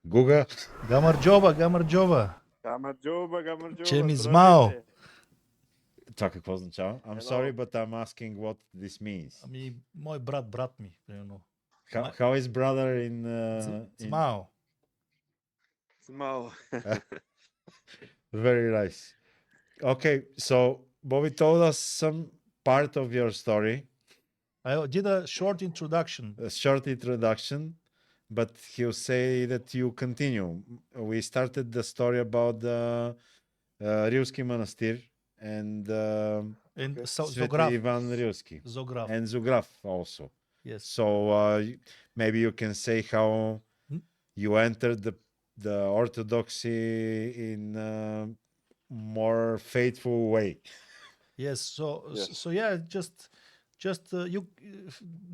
Гуга. Гамарджоба, Гамарджоба. Гамарджоба, Че ми змао. здравейте. Това какво означава? I'm Hello. sorry, but I'm asking what this means. Ами, мой брат ми, примерно. How is brother in... Змао. Змао. Very nice. Okay, so Bobby told us some part of your story, I did a short introduction. a short introduction, but he'll say that you continue. We started the story about the Rilski Manastir and And Sveti Zograph. Ivan Rilski Zograph. and Zograph also. Yes. So maybe you can say how you entered the Orthodoxy in a more faithful way. Yes. Yes. So yeah, just you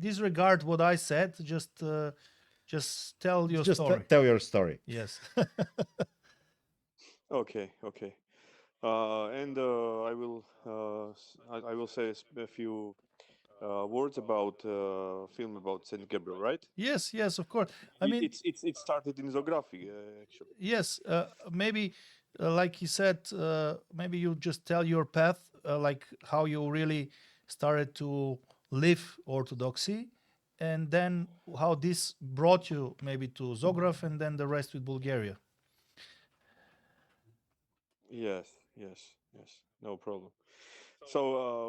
disregard what I said. Just tell your Just story. tell your story. Yes. Okay. And I will say a few words about film about Saint Gabriel, right? Yes, of course. I mean, it started in Zograph, actually. yes, maybe like he said, maybe you just tell your path, like how you really started to live Orthodoxy, and then how this brought you maybe to Zograph, and then the rest with Bulgaria. Yes. No problem. So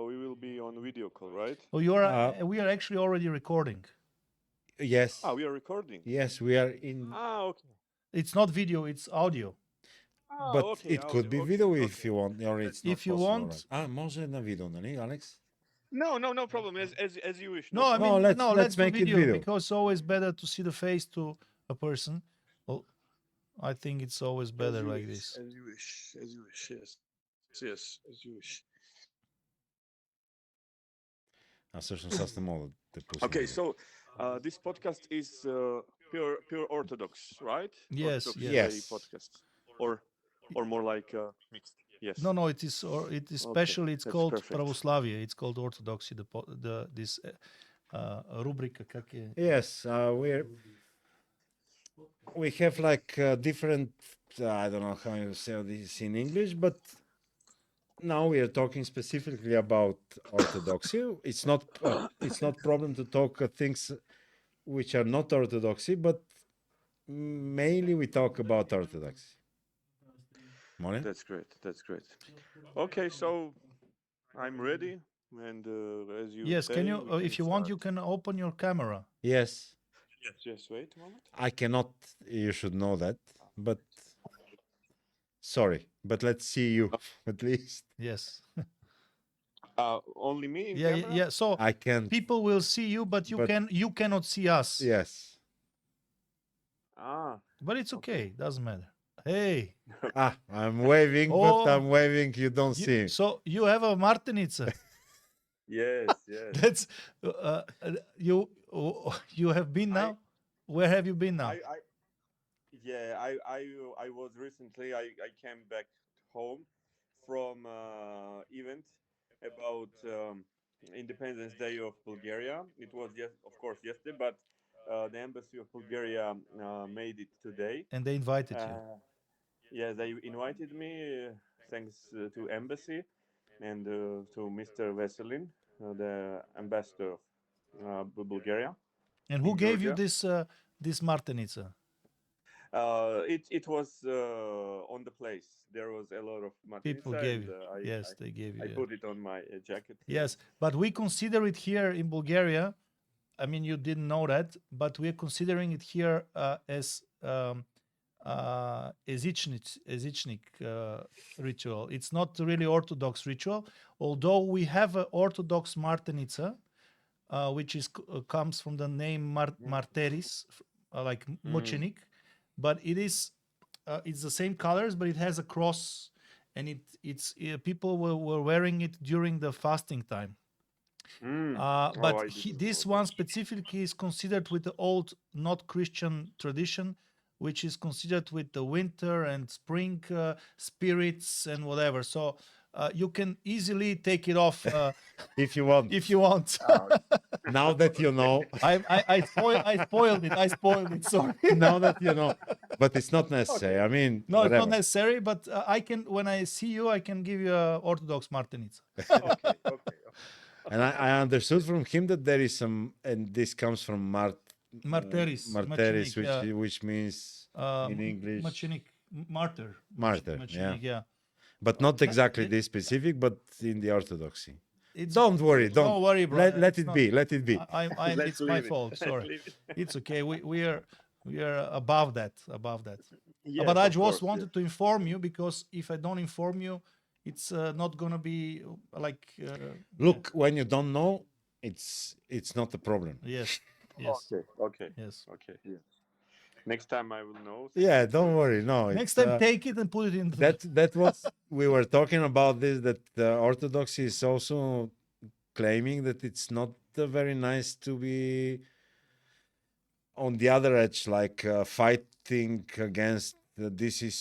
we will be on video call, right? Oh, we are actually already recording. Yes. We are recording. Yes, we are in. Okay. It's not video; it's audio. But okay, it could be okay, video okay. if you want, or it's not If you possible, want. right? Може на видео, нали, Алекс? No problem. As you wish. No, I problem. mean, let's do make it video. because it's always better to see the face to a person. Well, I think it's always better As you like wish, this. As you wish. Yes, as you wish. Всъщност аз не мога да те пусна. Okay, so this podcast is pure Orthodox, right? Yes, Orthodox yes. podcast, or more like mixed. Yes. No, it is. Or it is special. It's that's called perfect. Pravoslavie. It's called Orthodoxy. This rubrika, как е? Yes, we have like different. I don't know how you say this in English, but now we are talking specifically about Orthodoxy. It's not problem to talk things which are not Orthodoxy, but mainly we talk about Orthodoxy. Моля? That's great. Okay, so I'm ready, and as you Yes. say, Can you? we If you want, start. you can open your camera. Yes, Yes. Wait a moment. I cannot. You should know that, but sorry, but let's see you at least. Yes. Only me in Yeah. camera? Yeah. So I can. people will see you, but you cannot see us. Yes. But it's okay. Doesn't matter. Hey. I'm waving, but Oh. I'm waving. You don't see. So you have a Martineita. Yes. That's you have been now. Where have you been now? I was recently. I came back home from event about Independence Day of Bulgaria. It was of course yesterday, but the embassy of Bulgaria made it today. And they invited you. Yes, they invited me. Thanks to embassy and to Mr. Veselin, the ambassador of Bulgaria. And who in gave you Georgia. this Martineita? It was on the place. There was a lot of People Martineita, gave and, you. Yes, they gave you. I yeah. put it on my jacket. Yes, but we consider it here in Bulgaria. I mean, you didn't know that, but we are considering it here as Ezichnik ritual. It's not really Orthodox ritual, although we have an Orthodox Martineita, which comes from the name Marteris, like mučenik, but it's the same colors, but it has a cross, and it's people were wearing it during the fasting time. But this one specifically is considered with the old, not Christian tradition, which is considered with the winter and spring spirits and whatever. So you can easily take it off If you want. if you want. Now that you know. I spoiled it. Sorry. Now that you know. but it's not necessary. I mean, No, it's not whatever. necessary, but I can, when I see you, I can give you a Orthodox Martineita. Okay. And I understood from him that there is some, and this comes from Martyris, Martyris, Machinik, yeah. which means in English Machinik, martyr. martyr. Yeah, Machinik, yeah. but not exactly it- this specific, but in the Orthodoxy. It's, Don't worry. don't worry, brother. Let It's it not- be. Let it be. Let's it's my leave it. fault. Let's Sorry. leave it. It's okay. We are above that. Yes, But I of just course, wanted to inform you, because if I don't inform you, it's not gonna be like. Look, when you don't know, it's not a problem. Yes. yes. Yes. Okay. Yes. Okay. Yeah. Next time I will know. Yeah, don't worry. No, Next it's, time, take it and put it in. that was we were talking about this, that Orthodoxy is also claiming that it's not very nice to be on the other edge, like fighting against this is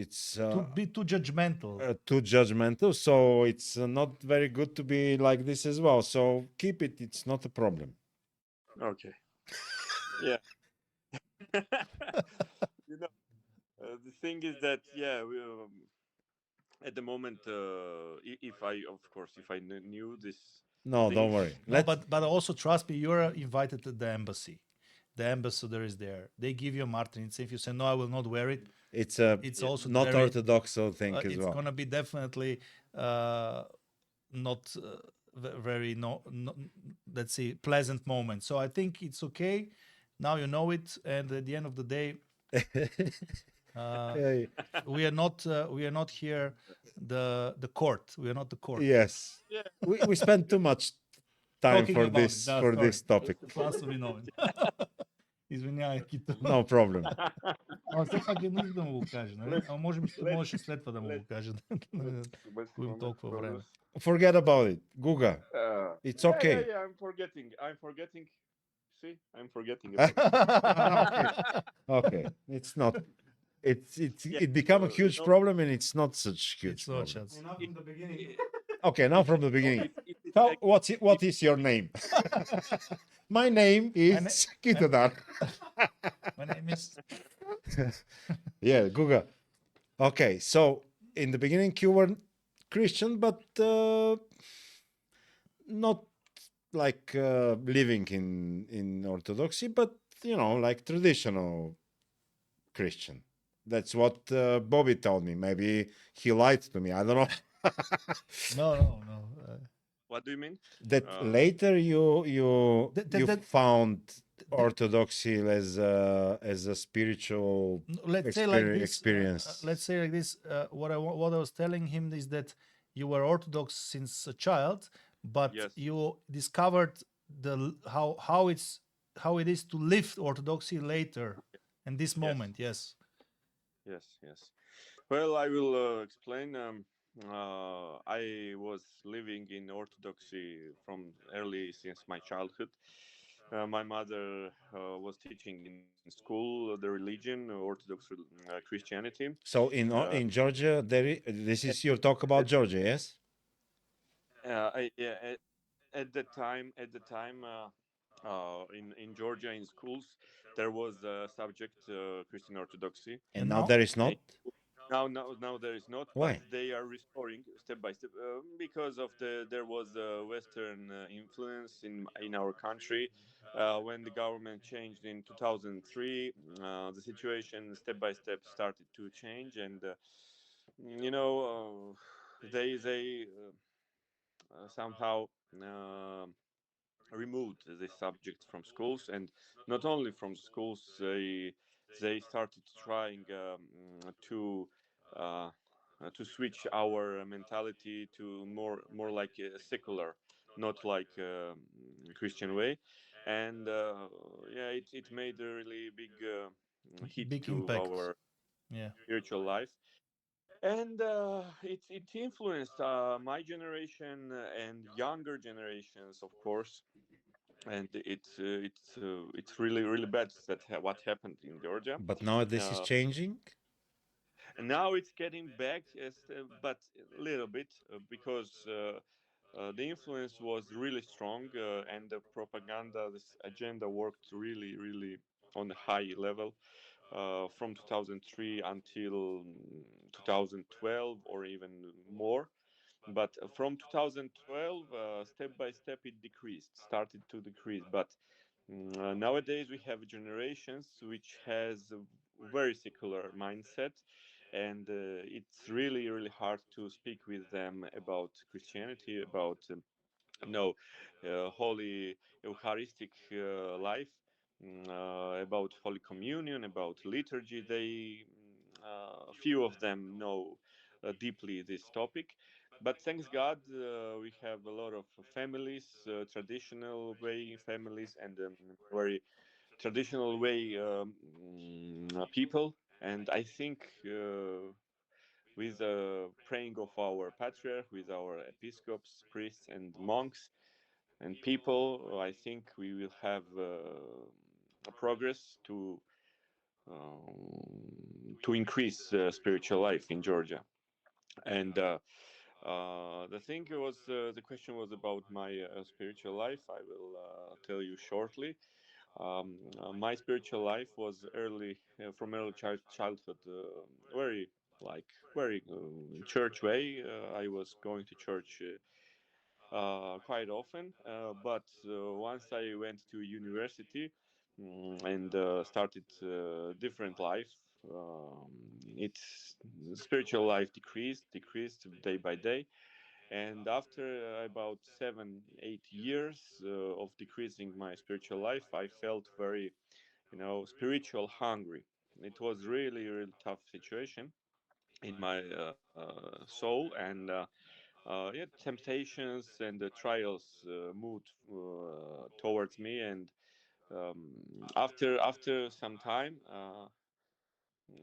it's To be too judgmental. too judgmental, so it's not very good to be like this as well. So keep it, it's not a problem. Okay. Yeah. You know, the thing is that at the moment, if I, of course, if I knew this, No, don't things- worry. No, but also trust me, you're invited to the embassy. The ambassador is there. They give you a Martineita. If you say no, I will not wear it. It's It's also not very, Orthodox thing as it's well. gonna be definitely not very let's say pleasant moment. So I think it's okay. Now you know it, and at the end of the day, Hey, we are not here the court. We are not the court. yes, Yeah. we spent too much time Talking for about it. this No, for sorry. this topic. Просто виновен. Извинявай, Кито. No problem. Ама все пак е нужно да му го каже, нали? А може би ще можеш и след това да му го каже. Губим толкова време. Forget about it. Guga, it's okay. Yeah, I'm forgetting. See, I'm forgetting. Okay, it's not. Yeah, It become a huge no, problem, and it's not such huge It's not problem. chance. Enough from the beginning. Okay, now from the beginning. it's Tell like- what is your name? My name is Kitodar. My name is... Yeah, Guga. Okay, so in the beginning you were Christian, but not like living in Orthodoxy, but like traditional Christian. That's what Bobby told me. Maybe he lied to me. I don't know. No. What do you mean? That later you That- found Orthodoxy as a spiritual Let's say like this. experience. Let's say like this. What I was telling him is that you were Orthodox since a child, but Yes. you discovered how it is to live Orthodoxy later, in this moment. Yes. Yes. Well, I will explain. I was living in Orthodoxy from early since my childhood. My mother was teaching in school the religion, Orthodox Christianity. So in Georgia, this is your talk about Georgia, yes? At the time, in Georgia in schools, there was a subject Christian Orthodoxy. And And now now? there is not. Now there is not. Why? But they are restoring step by step because of there was a Western influence in our country. When the government changed in 2003, the situation step by step started to change, and they somehow removed this subject from schools, and not only from schools, they started trying uh, to switch our mentality to more like a secular, not like Christian way, and it made a really big hit Big to impact. our Yeah. spiritual life, and it influenced my generation and younger generations, of course, and it's really bad that what happened in Georgia. But now this is changing. And now it's getting back, but a little bit because the influence was really strong, and the propaganda, this agenda worked really on a high level. from 2003 until 2012 or even more. But from 2012, step by step, it decreased, started to decrease. But nowadays we have generations which has a very secular mindset, and it's really, really hard to speak with them about Christianity, about no holy Eucharistic life, about Holy Communion, about liturgy. They few of them know deeply this topic, but thanks God, we have a lot of families, traditional way families, and very traditional way people. And I think with praying of our patriarch, with our episcopes, priests, and monks, and people, I think we will have a progress to increase spiritual life in Georgia. And the thing was, the question was about my spiritual life. I will tell you shortly. My spiritual life was early, from early childhood, very like very church way. I was going to church quite often. But once I went to university and started different life, its spiritual life decreased day by day. And after about 7 8 years of decreasing my spiritual life, I felt very, spiritual hungry. It was really, really tough situation in my soul, and yeah, temptations and the trials moved towards me. And after some time,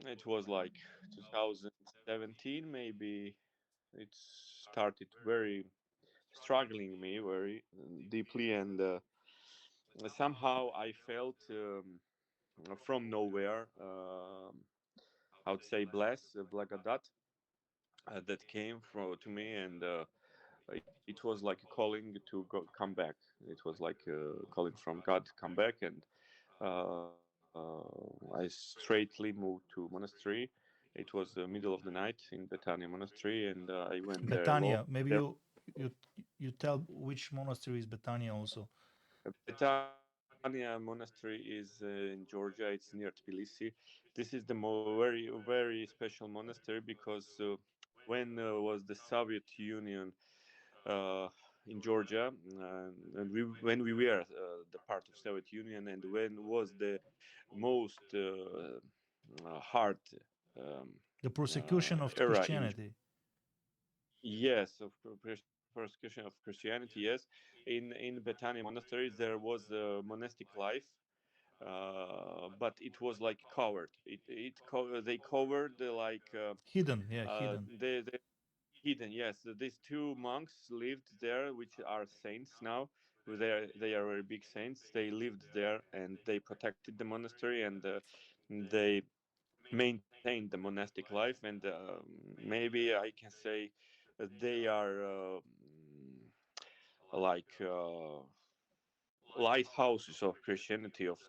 it was like 2017 maybe, it started very struggling me very deeply. And somehow I felt from nowhere, I would say bless blagadat, that came to me. And it was like a calling to come back. It was like a calling from God to come back. And I straightly moved to monastery. It was the middle of the night in Betania monastery, and I went there alone. Betania. Maybe you you tell which monastery is Betania also. Betania monastery is in Georgia. It's near Tbilisi. This is the very, very special monastery because when was the Soviet Union uh, in Georgia, and when we were the part of Soviet Union, and when was the most hard The persecution of era in. Christianity. Yes, of persecution of Christianity. Yes, in Betania monastery there was a monastic life, but it was like covered. They covered Hidden, yeah, hidden. the hidden. Yes, these two monks lived there, which are saints now. They are very big saints. They lived there and they protected the monastery, and they maintained the monastic life. And maybe I can say that they are like lighthouses of Christianity of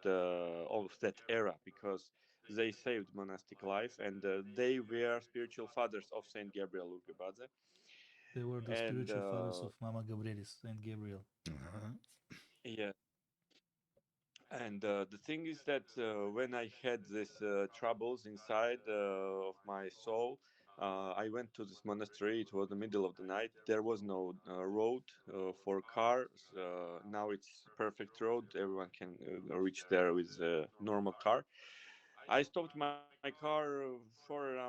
that era, because they saved monastic life, and they were spiritual fathers of Saint Gabriel Urgebadze. They were the And spiritual fathers of Mama Gabrielis and Gabriel. Uh-huh. yeah, and the thing is that when I had these troubles inside of my soul, I went to this monastery. It was the middle of the night. There was no road for cars. Now it's perfect road. Everyone can reach there with a normal car. I stopped my car for around.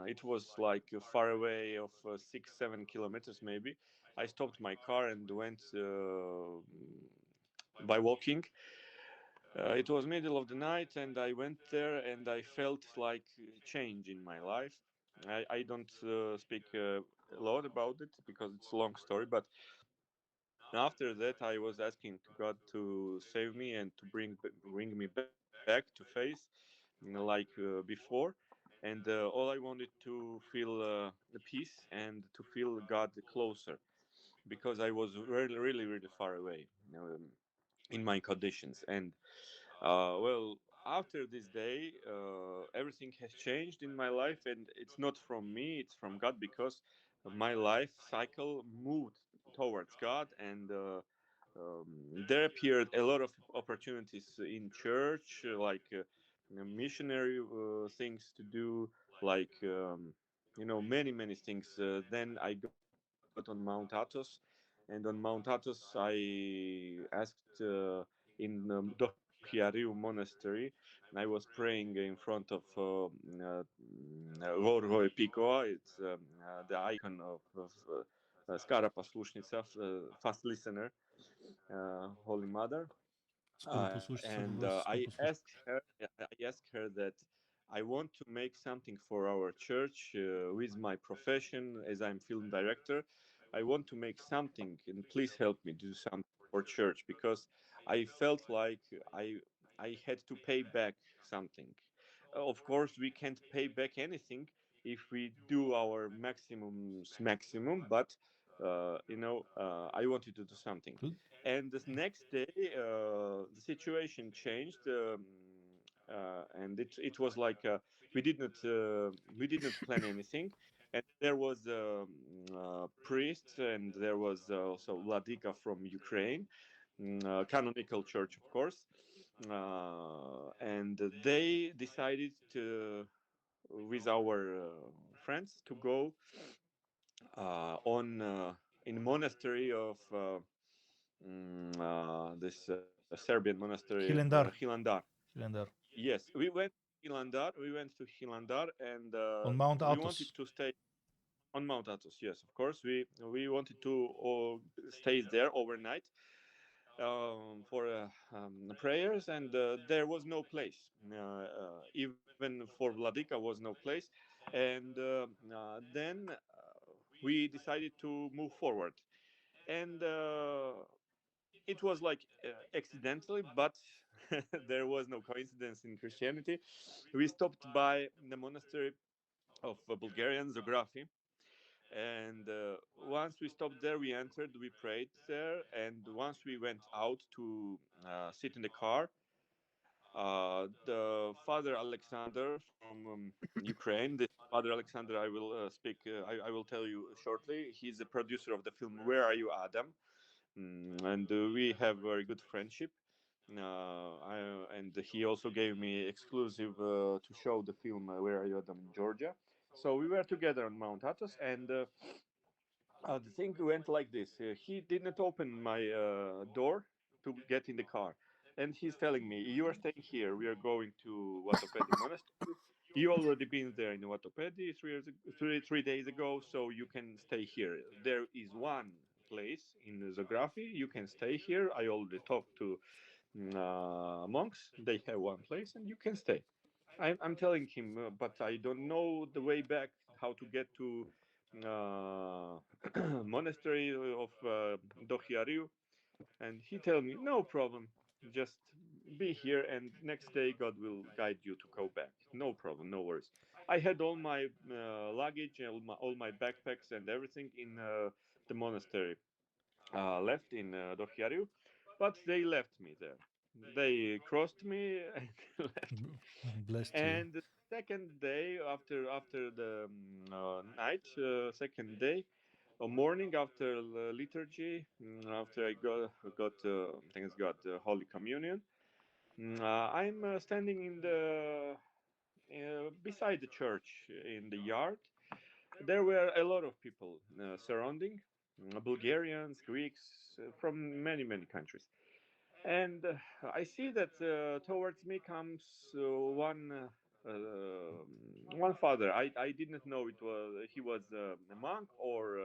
It was like far away of 6 7 kilometers maybe. I stopped my car and went by walking. It was middle of the night, and I went there, and I felt like change in my life. I don't speak a lot about it because it's a long story, but after that, I was asking to God to save me and to bring me back to faith, like before. And all I wanted to feel the peace and to feel God closer, because I was really, really, really far away in my conditions. And well, after this day, everything has changed in my life, and it's not from me; it's from God, because my life cycle moved towards God, and there appeared a lot of opportunities in church, like missionary things to do, like many things. Then I got on Mount Athos, and on Mount Athos I asked in Dohiariu monastery. I was praying in front of Gorgoj Piko. It's the icon of Skara Paslushnica, fast listener, Holy Mother. Скоро послушница, And скоро послушница. I asked her that I want to make something for our church with my profession as I'm film director. I want to make something, and please help me do something for church, because I felt like I had to pay back something. Of course, we can't pay back anything if we do our maximum, but I wanted to do something. Good. And the next day, the situation changed, and it was like we did not plan anything. And there was a priest, and there was also Vladika from Ukraine, canonical church, of course, and they decided to, with our friends, to go on in monastery of this Serbian monastery, Хиляндар. Hilandar. Хиляндар. Yes, we went to Hilandar. We went to Hilandar, and On Mount we wanted Athos. to stay on Mount Athos. Yes, of course. We wanted to stay there overnight for prayers, and there was no place. Even for Vladika was no place, and then we decided to move forward, and it was like accidentally, but there was no coincidence in Christianity. We stopped by the monastery of Bulgarian Zograph, and once we stopped there, we entered, we prayed there, and once we went out to sit in the car, the Father Alexander from Ukraine, this Father Alexander, I will speak, I will tell you shortly. He's the producer of the film Where Are You, Adam? And we have very good friendship. And he also gave me exclusive to show the film Where Are You, Adam? In Georgia. So we were together on Mount Athos, and the thing went like this. He did not open my door to get in the car. And he's telling me, "You are staying here. We are going to Vatopedi Monastery. You already been there in Vatopedi 3 days ago, so you can stay here. There is one place in Zography. You can stay here. I already talked to monks. They have one place, and you can stay." I'm telling him, but I don't know the way back, how to get to uh, monastery of Dohiariu, and he tell me, no problem, just be here, and next day God will guide you to go back. No problem, no worries. I had all my luggage, all my backpacks and everything in the monastery left in Dohiariu, but they left me there. They crossed me and left me. Blessed you. And the second day, after the night, second day, or morning after liturgy, after I got thanks God, Holy Communion, I'm standing in the beside the church in the yard. There were a lot of people surrounding, Bulgarians, Greeks, from many countries. And I see that towards me comes one father. I did not know he was a monk or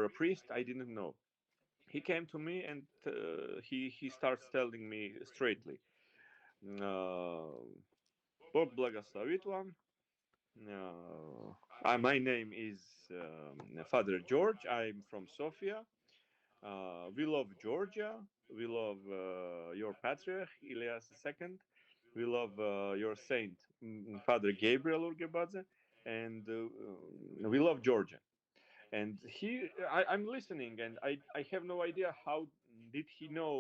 a priest. I didn't know. He came to me, and he starts telling me straightly, "Bog blagoslovit vam. My name is Father George. I'm from Sofia. We love Georgia. We love your patriarch, Elias II. We love your saint, Father Gabriel Urgebadze. And we love Georgia." And I'm listening, and I have no idea how did he know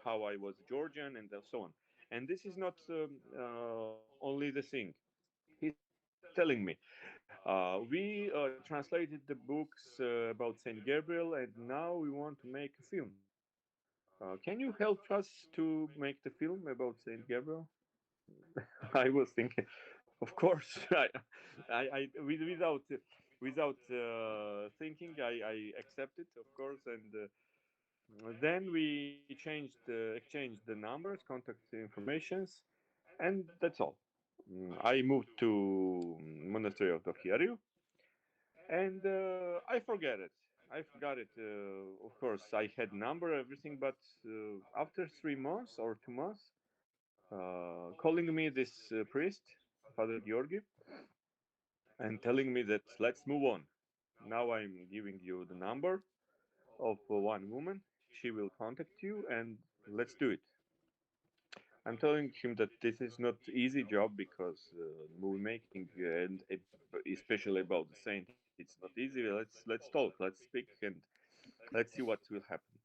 how how I was Georgian, and so on. And this is not only the thing. He's telling me, we translated the books about Saint Gabriel, and now we want to make a film. Can you help us to make the film about Saint Gabriel? I was thinking, of course, without thinking, I accepted, of course, and then we exchanged the numbers, contact informations, and that's all. I moved to monastery of Dohiariu, and I forget it. I forgot it. Of course, I had number, everything, but after 3 months or 2 months, calling me this priest, Father Georgi, and telling me that let's move on. Now I'm giving you the number of one woman. She will contact you, and let's do it. I'm telling him that this is not easy job because movie making and especially about the saint, it's not easy. Let's talk, let's speak, and let's see what will happen.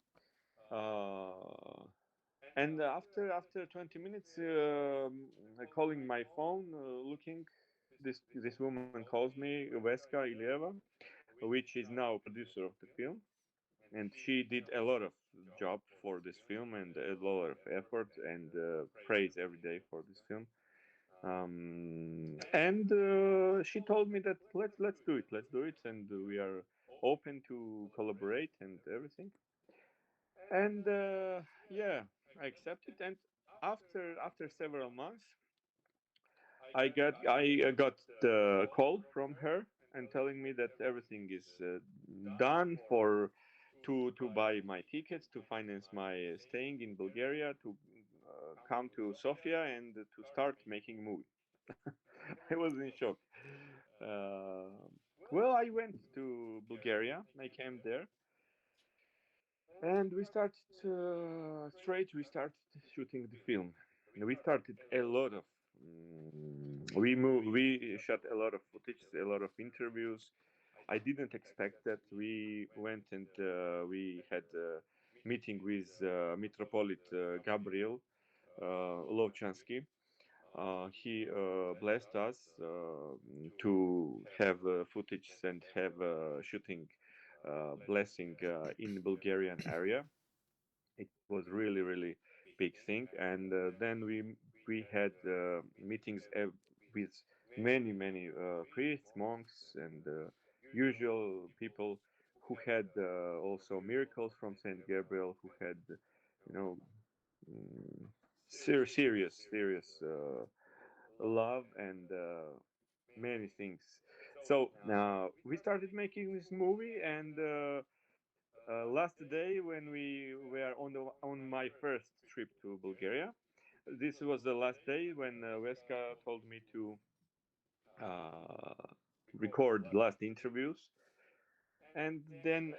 Uh, and after 20 minutes, calling my phone, looking, this woman calls me Veska Ilieva, which is now producer of the film, and she did a lot of job for this film and a lot of effort and praise every day for this film. And she told me that let's do it, and we are open to collaborate and everything. And yeah, I accepted. And after several months, I got the call from her and telling me that everything is done for to buy my tickets, to finance my staying in Bulgaria, to come to Sofia and to start making movie. I was in shock. Uh, well, I went to Bulgaria. I came there, and we started straight. We started shooting the film. We started a lot of. We moved. We shot a lot of footage, a lot of interviews. I didn't expect that. We went and we had a meeting with Metropolitan Gabriel Lovchansky. He blessed us to have footage and have shooting blessing in Bulgarian area. It was really big thing, and then we had meetings with many priests, monks, and usual people who had also miracles from Saint Gabriel, who had, you know, mm, serious love and many things. So now we started making this movie, and last day when we were on my first trip to Bulgaria, this was the last day when Veska told me to uh, record last interviews, and then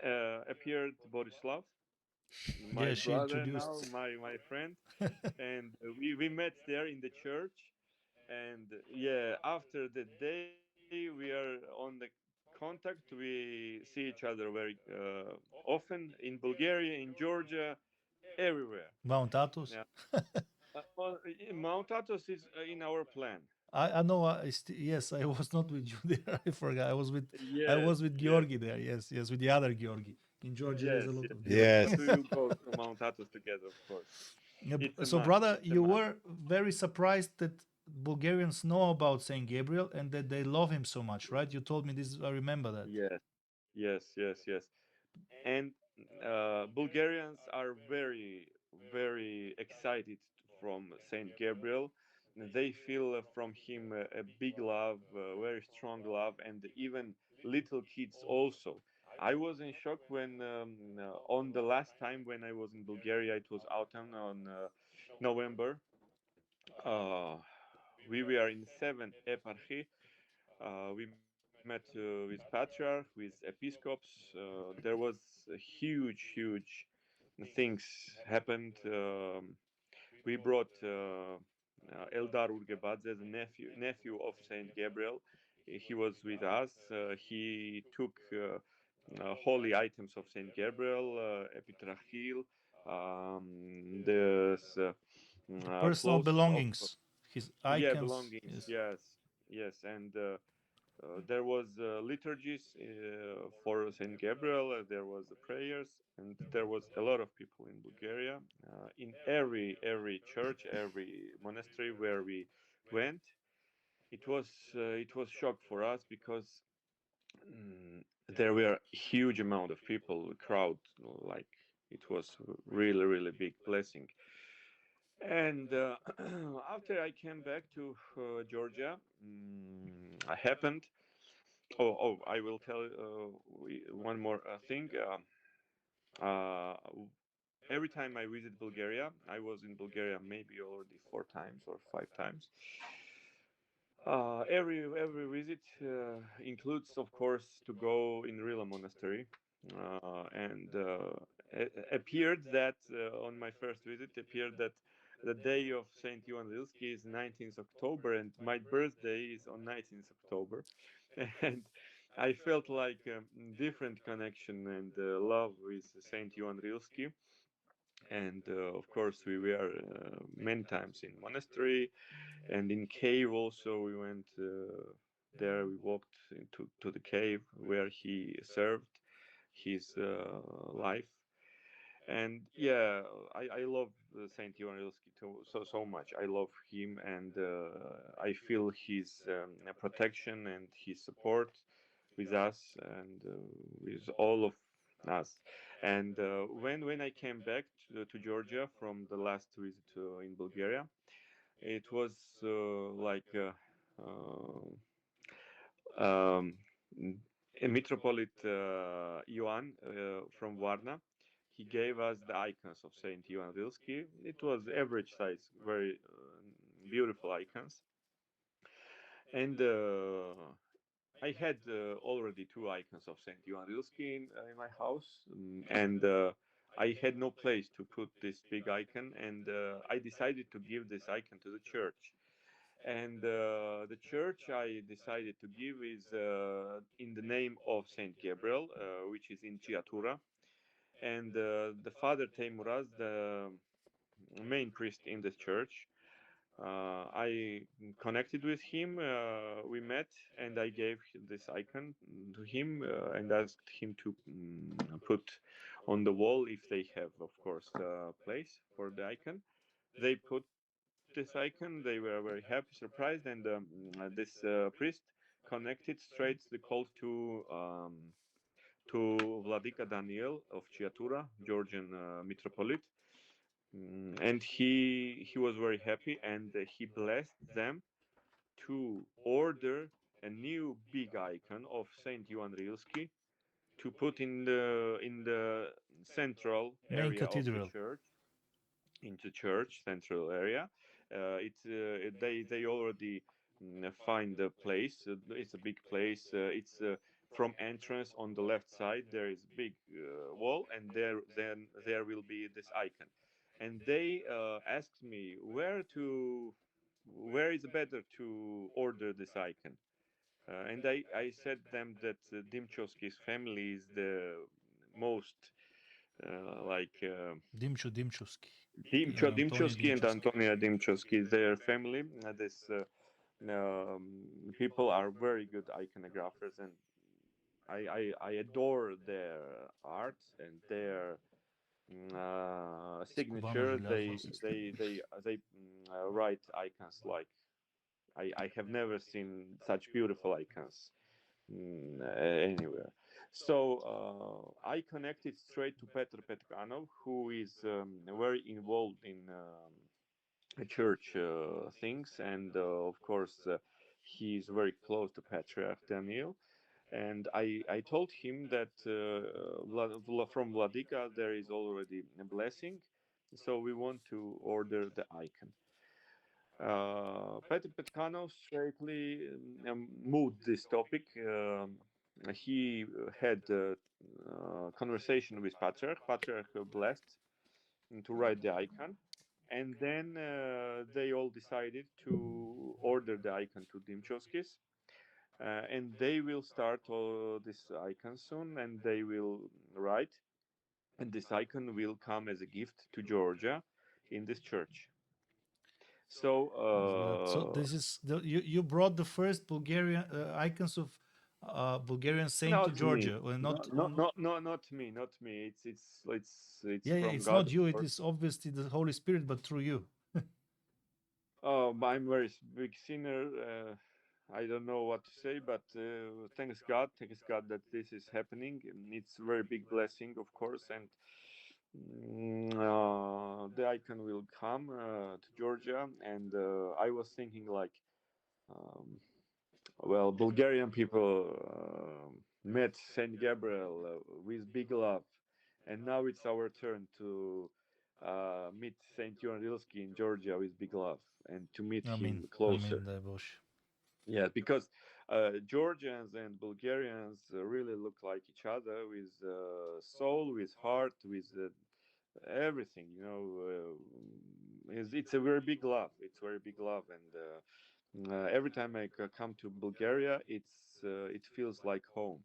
appeared Borislav, my Yeah, she brother now, introduced. my friend, and we met there in the church. And yeah, after the day we are on the contact. We see each other very often in Bulgaria, in Georgia, everywhere. Mount Athos. Yeah. Well, Mount Athos is in our plan. I know. Yes, I was not with you there. I forgot. I Yes, was with yes, Georgi there. Yes, yes, with the other Georgi. In Georgia, there's yes, a lot yes, of yes. Georgi. Yes. But we will go to Mount Athos together, of course. Yeah, It's a so, must. brother, It's a you must. were very surprised that Bulgarians know about Saint Gabriel and that they love him so much, right? You told me this. I remember that. Yes, yes. And Bulgarians are very excited from Saint Gabriel. They feel from him a big love, very strong love, and even little kids also. I was in shock when on the last time when I was in Bulgaria, it was autumn on November. Uh, we were in seven eparchy. We met with patriarch, with episcopes. There was huge things happened. We brought Eldar Urgebadze, the nephew of Saint Gabriel. He was with us. He took holy items of Saint Gabriel, epitrachil, There's Personal clothes of belongings, his yeah, icons. belongings. Yes. Yes, yes, and there was liturgies for Saint Gabriel. There was prayers, and there was a lot of people in Bulgaria. In every church, every monastery where we went, it was shock for us because mm, there were huge amount of people, crowd, like it was really big blessing. And after I came back to Georgia, I happened. I will tell one more thing. Every time I visit Bulgaria, I was in Bulgaria maybe already 4 times or 5 times. Every visit includes, of course, to go in Rila Monastery, and appeared that on my first visit appeared that the day of Saint Ivan Rilsky is 19th October, and my birthday is on 19th October, and I felt like a different connection and love with Saint Ivan Rilsky. And of course, we were many times in monastery and in cave also. We went there. We walked into to the cave where he served his life. And yeah, I love Saint Ivan Rilsky so much. I love him, and I feel his protection and his support with us and with all of us. And when I came back to Georgia from the last visit in Bulgaria, it was like um, a Metropolitan Ioan from Varna. He gave us the icons of Saint Ivan Rilsky. It was average size, very beautiful icons. And I had already two icons of Saint Ivan Rilsky in my house, and I had no place to put this big icon, and I decided to give this icon to the church. And the church I decided to give is in the name of Saint Gabriel, which is in Ciatura, and the Father Teimuraz, the main priest in the church. I connected with him. We met, and I gave this icon to him and asked him to put on the wall if they have, of course, place for the icon. They put this icon. They were very happy, surprised, and this priest connected straight the call to Vladika Daniel of Ciatura, Georgian Metropolitan, and he was very happy, and he blessed them to order a new big icon of Saint Ivan Rilsky to put in the central Main area of the cathedral. church, into church central area. They already find the place. It's a big place. It's from entrance on the left side. There is big wall, and there will be this icon. And they asked me where is better to order this icon. And I said them that Dimchowski's family is the most like Dimchowski. Antonio Dimchowski and Dimchowski. Antonia Dimchowski, their family. This people are very good iconographers, and I adore their art and their Cubano signature. желязо system. They write icons like I have never seen such beautiful icons anywhere. So I connected straight to Petr Petkanov, who is very involved in church things, and of course he is very close to Patriarch Daniel. And I told him that from Vladika there is already a blessing, so we want to order the icon. Petr Petkanov straightly moved this topic. He had a conversation with Patriarch. Patriarch blessed to write the icon, and then they all decided to order the icon to Dimchowskis, and they will start this icon soon, and they will write. and this icon will come as a gift to Georgia in this church. So So this is you brought the first Bulgarian icons of Bulgarian saint to not me, Georgia, well, no, not no, on. no, no, not me, not me. It's Yeah, from it's God, not of you. It course. is obviously the Holy Spirit, but through you. I'm very big sinner. I don't know what to say, but thanks God that this is happening. And it's a very big blessing, of course, and the icon will come to Georgia. And I was thinking like, um, well, Bulgarian people met Saint Gabriel with big love, and now it's our turn to meet Saint Yorilsky in Georgia with big love and to meet him I closer. mean, the bush. Yeah, because Georgians and Bulgarians really look like each other with soul, with heart, with everything. It's a very big love. It's very big love, and every time I come to Bulgaria, it feels like home.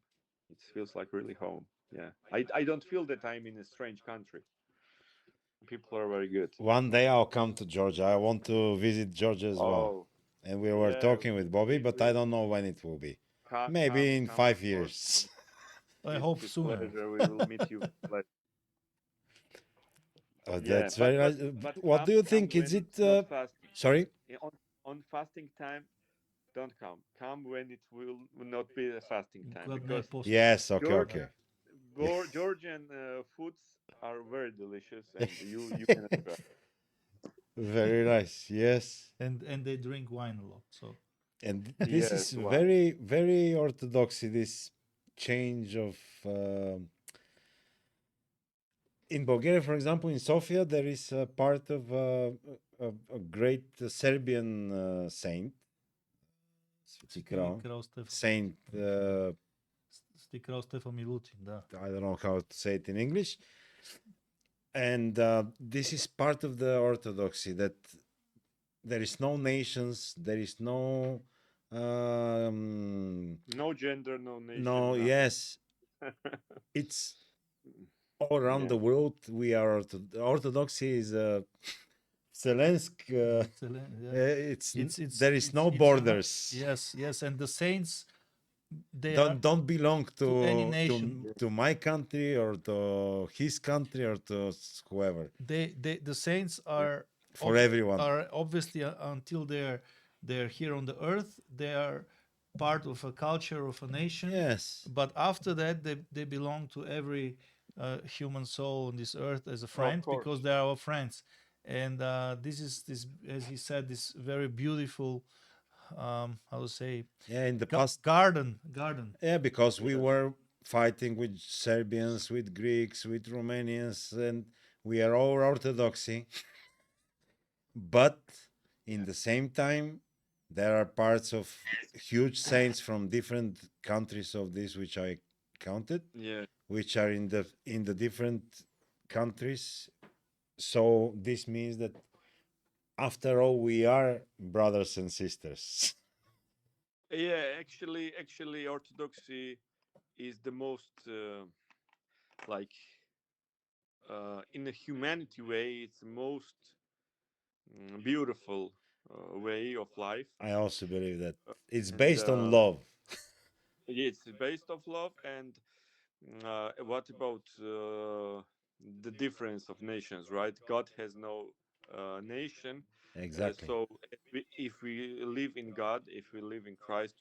It feels like really home. Yeah, I don't feel that I'm in a strange country. People are very good. One day I'll come to Georgia. I want to visit Georgia as well. Oh, And we were yeah, talking with Bobby, but I don't know when it will be. Maybe in come, of 5 years. course, come. I hope With sooner. pleasure, we will meet you. But yeah, That's very nice. but What do you come think? when Is it? it's not fasting. Sorry? On fasting time, don't come. Come when it will not be a fasting time, God may because post. Yes. Okay. George, Okay. Georgian foods are very delicious, and you cannot try. Very nice. Yes. And they drink wine a lot. So And this is Yes, wine. very, very orthodoxy. This change of in Bulgaria, for example, in Sofia, there is a part of a great Serbian saint, Sveti Krao, Крал Стефан. Saint. Свети крал Стефан Милутин, да. I don't know how to say it in English. And this is part of the orthodoxy that there is no nations, there is no No gender, no nation. no, nothing. yes, it's all around the Yeah. world. We are orthodoxy is Zelensk. Excellent, yeah. It's It's there is no it's borders. yes, and the saints they Don't belong to any to nation. to my country or to his country or to whoever. The saints are For everyone. are obviously until they're here on the earth, they are part of a culture of a nation. Yes. But after that, they belong to every human soul on this earth as a friend, course. because they are our friends. And this is this, as he said, this very beautiful, how to say, Yeah, in the past. garden. Yeah, because we were fighting with Serbians, with Greeks, with Romanians, and we are all orthodoxy. But in the same time, there are parts of huge saints from different countries of this which I counted, Yeah. which are in the different countries. So this means that after all, we are brothers and sisters. Yeah, actually, Orthodoxy is the most like in a humanity way. It's the most beautiful way of life, I also believe that it's and based on love. it's based of love. And what about the difference of nations? Right? God has no nation. Exactly. So if we live in God, if we live in Christ,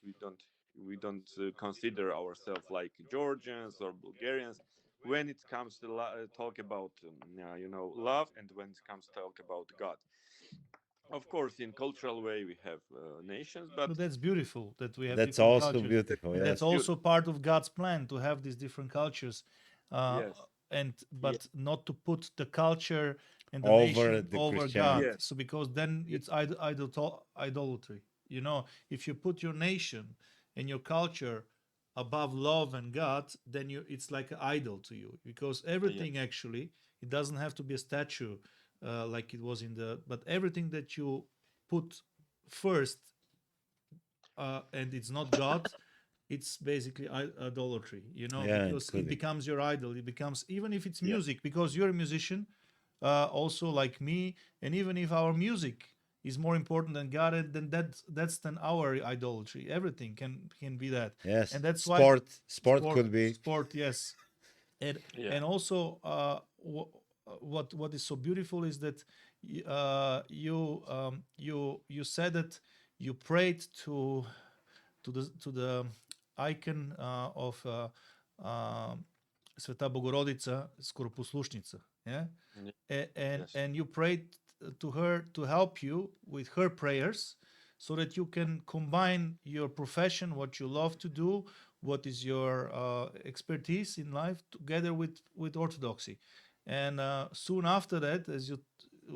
we don't consider ourselves like Georgians or Bulgarians. When it comes to talk about love, and when it comes to talk about God, of course, in cultural way we have nations, but But that's beautiful that we have That's different also cultures, beautiful. and that's Yes. also part of God's plan to have these different cultures, uh, yes, and but not to put the culture and the Over nation the over Christianity. God. yes, So because then it's idolatry. You know, if you put your nation and your culture above love and God, then it's like an idol to you, because everything yes, actually, it doesn't have to be a statue like it was in but everything that you put first, and it's not God, it's basically idolatry, you know, Yeah, it because could it be. becomes your idol. It becomes, even if it's Yeah. music, because you're a musician, also like me, and even if our music is more important than God, then that's then our idolatry. Everything can be that, Yes. and that's why Sport could be. sport, yes, and Yeah. also what is so beautiful is that you said that you prayed to the icon of Sveta Bogorodica Skoroposlušnica, yeah, Yeah. and Yes. you prayed to her to help you with her prayers, so that you can combine your profession, what you love to do, what is your expertise in life, together with orthodoxy. And soon after that,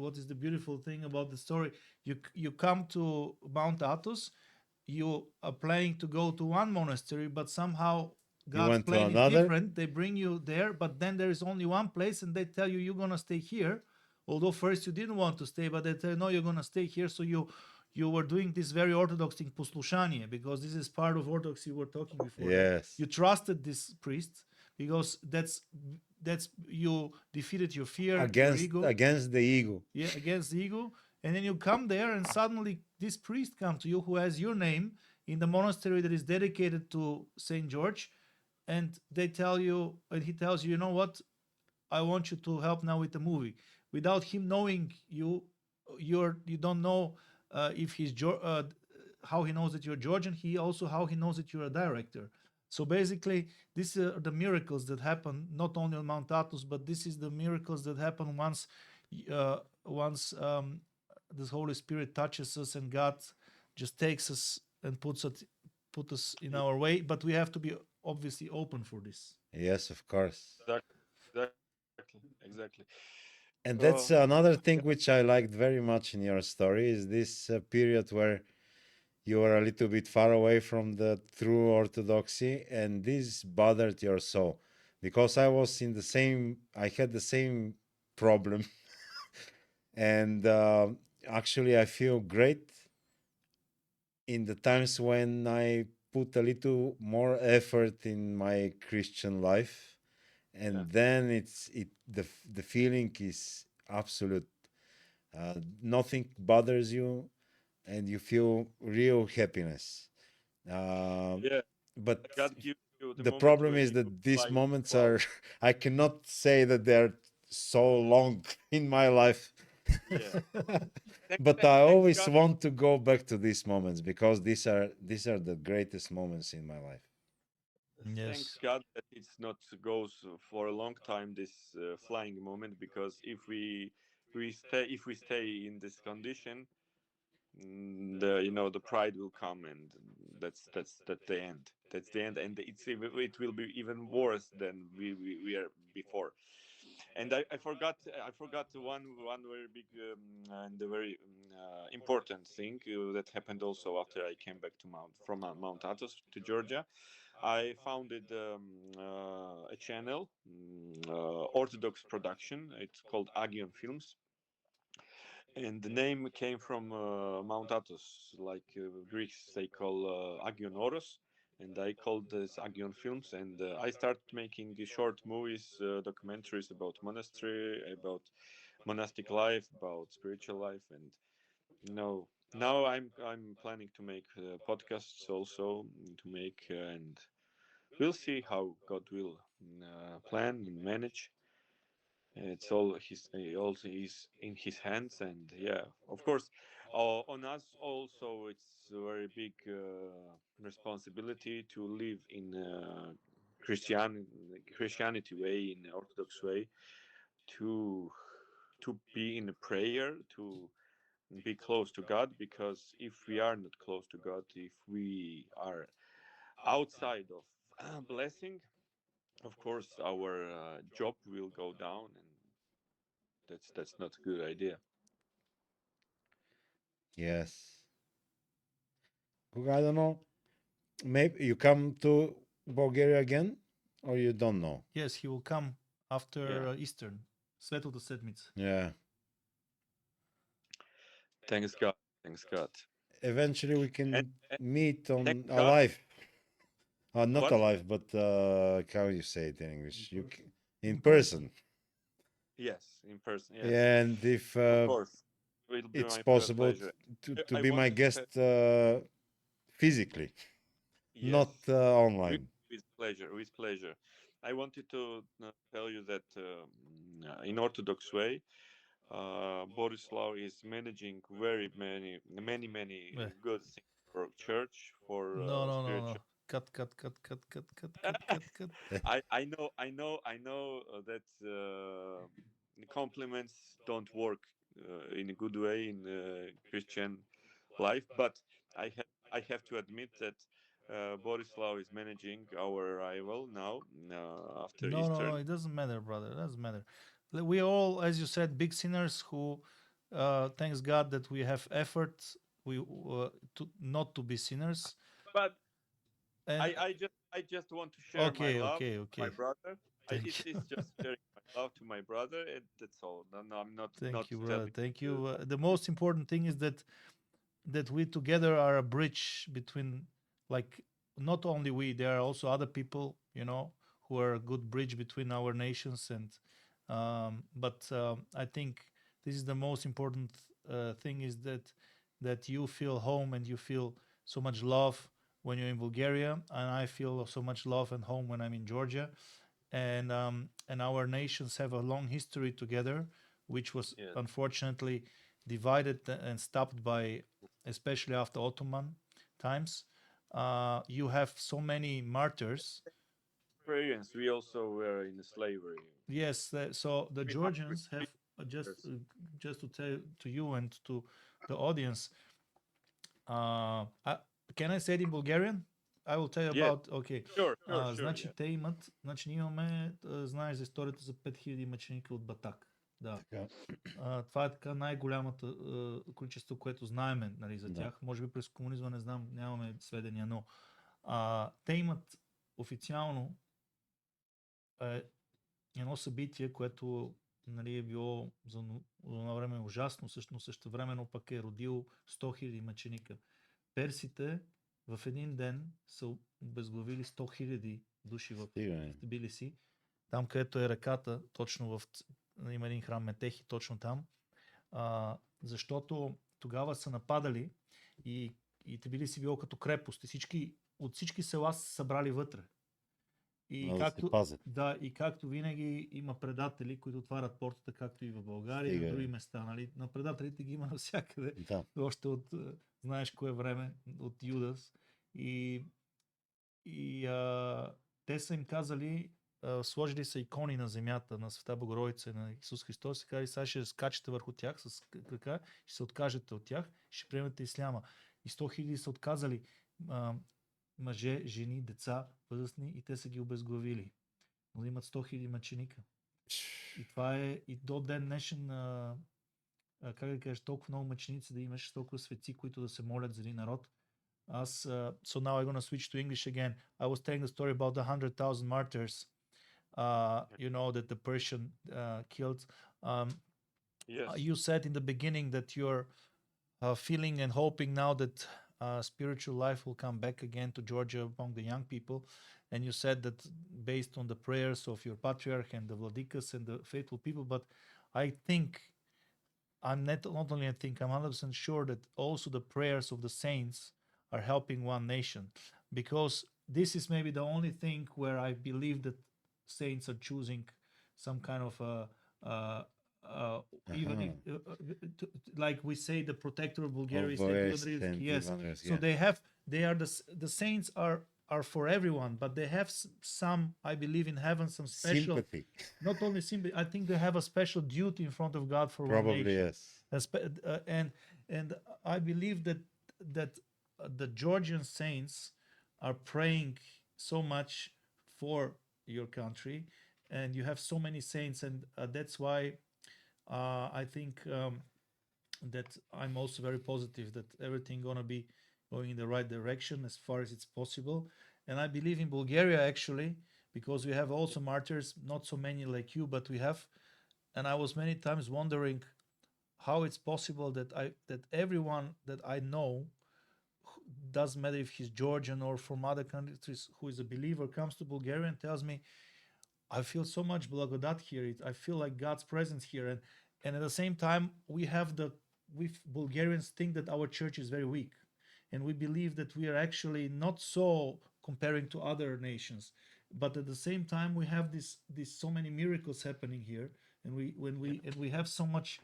what is the beautiful thing about the story, you come to Mount Athos. You are planning to go to one monastery, but somehow You God's went to plan is another. different. They bring you there, but then there is only one place, and they tell you you're gonna stay here. Although first you didn't want to stay, but they tell you no, you're gonna stay here. So you were doing this very orthodox thing, poslushanie, because this is part of Orthodoxy. We were talking before that. Yes. You trusted this priest because that's you defeated your fear, your ego. Against the ego. Yeah, against the ego. And then you come there, and suddenly this priest comes to you who has your name in the monastery that is dedicated to Saint George, and they tell you, and he tells you, you know what, I want you to help now with the movie. Without him knowing you, you don't know if he's how he knows that you're Georgian. He also how he knows that you're a director. So basically, these are the miracles that happen not only on Mount Athos, but this is the miracles that happen once the Holy Spirit touches us and God just takes us and put us in Yeah. our way. But we have to be obviously open for this. Yes, of course. Exactly. Exactly. And Uh, that's another thing which I liked very much in your story is this period where you were a little bit far away from the true orthodoxy, and this bothered your soul because I had the same problem. And actually, I feel great in the times when I put a little more effort in my Christian life, and Yeah. then the feeling is absolute. Nothing bothers you, and you feel real happiness. Yeah. But God gives you the the moment problem where is you that these fly moments cloud. are, I cannot say that they're so long in my life. Yeah. But I Thanks always God. want to go back to these moments because these are the greatest moments in my life. Thanks Yes. God that it's not goes for a long time this flying moment, because if we stay in this condition, the pride will come, and that's the end. That's the end, and it will be even worse than we are before. And I forgot one very big and a very important thing that happened also after I came back to Mount Athos to Georgia. I founded a channel, Orthodox production. It's called Agion Films, and the name came from Mount Athos, like Greeks they call Agion Oros, and I called this Agion Films. And I started making short movies, documentaries about monastery, about monastic life, about spiritual life. And now I'm planning to make podcasts also, to make, and we'll see how God will plan and manage. It's also is in his hands. And yeah, of course, on us also it's a very big responsibility to live in Christianity way, in the Orthodox way, to be in a prayer, to be close to God. Because if we are not close to God, if we are outside of blessing, of course our job will go down, and that's not a good idea. Yes. I don't know. Maybe you come to Bulgaria again, or you don't know. Yes, he will come Yeah. after Eastern. Светлата седмица. Yeah. Thanks God. Thanks God. Eventually, we And, can and meet thank on God. Not What? alive, but how you say it in English? In person. Yes, in person. Yes, And if of course. It will be it's my possible pleasure. to I be my wanted to guest physically, yes, not online. with pleasure, with pleasure. I wanted to tell you that in Orthodox way, Borislav is managing very many Eh, good things for church, for No, no, no, no. spiritual. Cut. I know that compliments don't work in a good way in Christian life, but I have to admit that Borislav is managing our arrival now after No, no, Easter. no. It doesn't matter, brother. It doesn't matter. We all, as you said, big sinners who, thanks God that we have effort. We to not to be sinners. But And I just want to share my okay, love okay, to my okay. brother. Thank you. It's just sharing my love to my brother, and that's all. No, no, I'm not Thank you, brother. telling. Thank you. The most important thing is that we together are a bridge between, like, not only we, there are also other people, who are a good bridge between our nations. And but I think this is the most important thing, is that you feel home and you feel so much love when you're in Bulgaria, and I feel so much love and home when I'm in Georgia. And our nations have a long history together, which was Yes. unfortunately divided and stopped by, especially after Ottoman times. You have so many martyrs. Experience. We also were in slavery. Yes, so the 300 Georgians have, just years. just to tell to you and to the audience. Can I say it in Bulgarian? I will tell you Yes, about, okay. sure, Значи yeah. те имат, значи ние имаме, знаеш за историята за 5000 мъченика от Батак. Да. Така. Това е така най-голямата количество, което знаеме, нали, за Да. тях. Може би през комунизма не знам, нямаме сведения, но те имат официално едно събитие, което, нали, е било за едно време ужасно, всъщност същевременно пък е родил 100 000 мъченика. Персите в един ден са обезглавили 100 000 души в Тбилиси, там където е реката, точно има един храм Метехи, точно там, защото тогава са нападали и Тбилиси било като крепост и от всички села са събрали вътре. И както винаги има предатели, които отварят портата, както и в България, и на други места. Нали? На предателите ги има навсякъде. Да. Още от, знаеш кое време, от Юдас. И те са им казали, сложили са икони на земята, на Света Богородица, на Исус Христос, и казали, сега ще скачате върху тях с крака, ще се откажете от тях, ще приемете исляма. И 100 000 са отказали. Мъже, жени, деца, възрастни, и те са ги обезглавили. Но имат 100 000 мъченика. И това е и до ден днешен, как да кажеш, толкова много мъченици да имаш, толкова светци, които да се молят за един народ. So now I'm going to switch to English again. I was telling the story about the 100,000 martyrs, that the Persian killed. Yes. You said in the beginning that you're feeling and hoping now that spiritual life will come back again to Georgia among the young people. And you said that based on the prayers of your patriarch and the Vladikas and the faithful people. But I think, I'm not only I think, I'm 100% sure that also the prayers of the saints are helping one nation. Because this is maybe the only thing where I believe that saints are choosing some kind of even if, like we say, the protector of Bulgaria is yes. So they are the saints are for everyone, but they have some, I believe, in heaven, some special sympathy. Not only sympathy, I think they have a special duty in front of God for probably one nation. Yes. And I believe that the Georgian saints are praying so much for your country, and you have so many saints, and that's why I think that I'm also very positive that everything gonna be going in the right direction as far as it's possible. And I believe in Bulgaria, actually, because we have also martyrs, not so many like you, but we have. And I was many times wondering how it's possible that everyone that I know doesn't matter if he's Georgian or from other countries, who is a believer, comes to Bulgaria and tells me, I feel so much blagodat here. I feel like God's presence here, and at the same time, we Bulgarians think that our church is very weak, and we believe that we are actually not so comparing to other nations, but at the same time, we have this so many miracles happening here, and we have so much.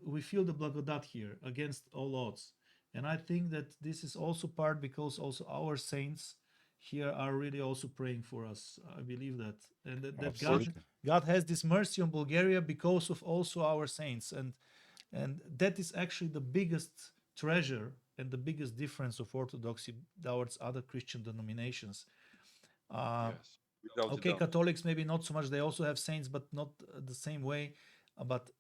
We feel the blagodat here against all odds, and I think that this is also part because also our saints here are really also praying for us. I believe that, and that Absolutely. God has this mercy on Bulgaria because of also our saints, and that is actually the biggest treasure and the biggest difference of Orthodoxy towards other Christian denominations. Yes, without a Okay, doubt. Catholics maybe not so much. They also have saints, but not the same way. But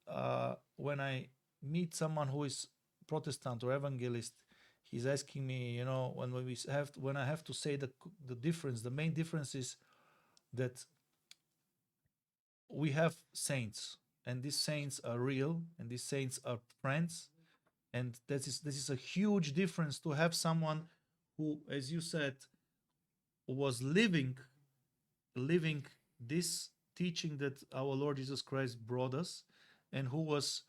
when I meet someone who is Protestant or Evangelist, he's asking me, when I have to say the difference, the main difference is that we have saints, and these saints are real, and these saints are friends, and this is a huge difference to have someone who, as you said, was living this teaching that our Lord Jesus Christ brought us, and who was,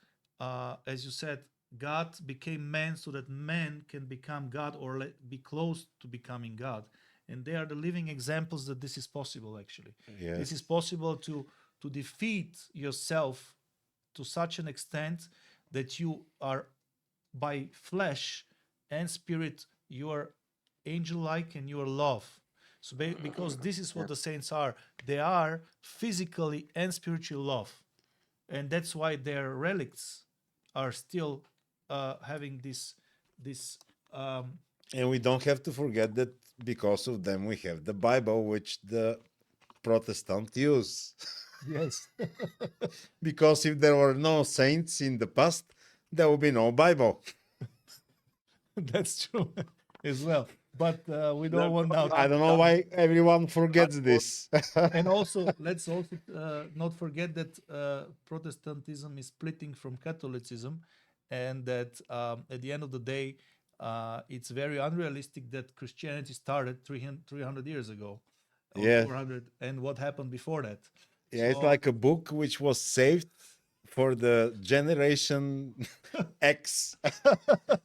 as you said, God became man so that man can become God or be close to becoming God. And they are the living examples that this is possible, actually. Yes. This is possible to defeat yourself to such an extent that you are, by flesh and spirit, you are angel-like and you are love. So because this is what the saints are. They are physically and spiritually love. And that's why their relics are still having this And we don't have to forget that because of them we have the Bible, which the Protestant use. yes. Because if there were no saints in the past, there would be no Bible. That's true as well. But we No, don't want now I don't know why everyone forgets this. and also let's also not forget that Protestantism is splitting from Catholicism, and that at the end of the day, it's very unrealistic that Christianity started 300 years ago or Yeah. 400, and what happened before that. Yeah, it's So- like a book which was saved for the generation X,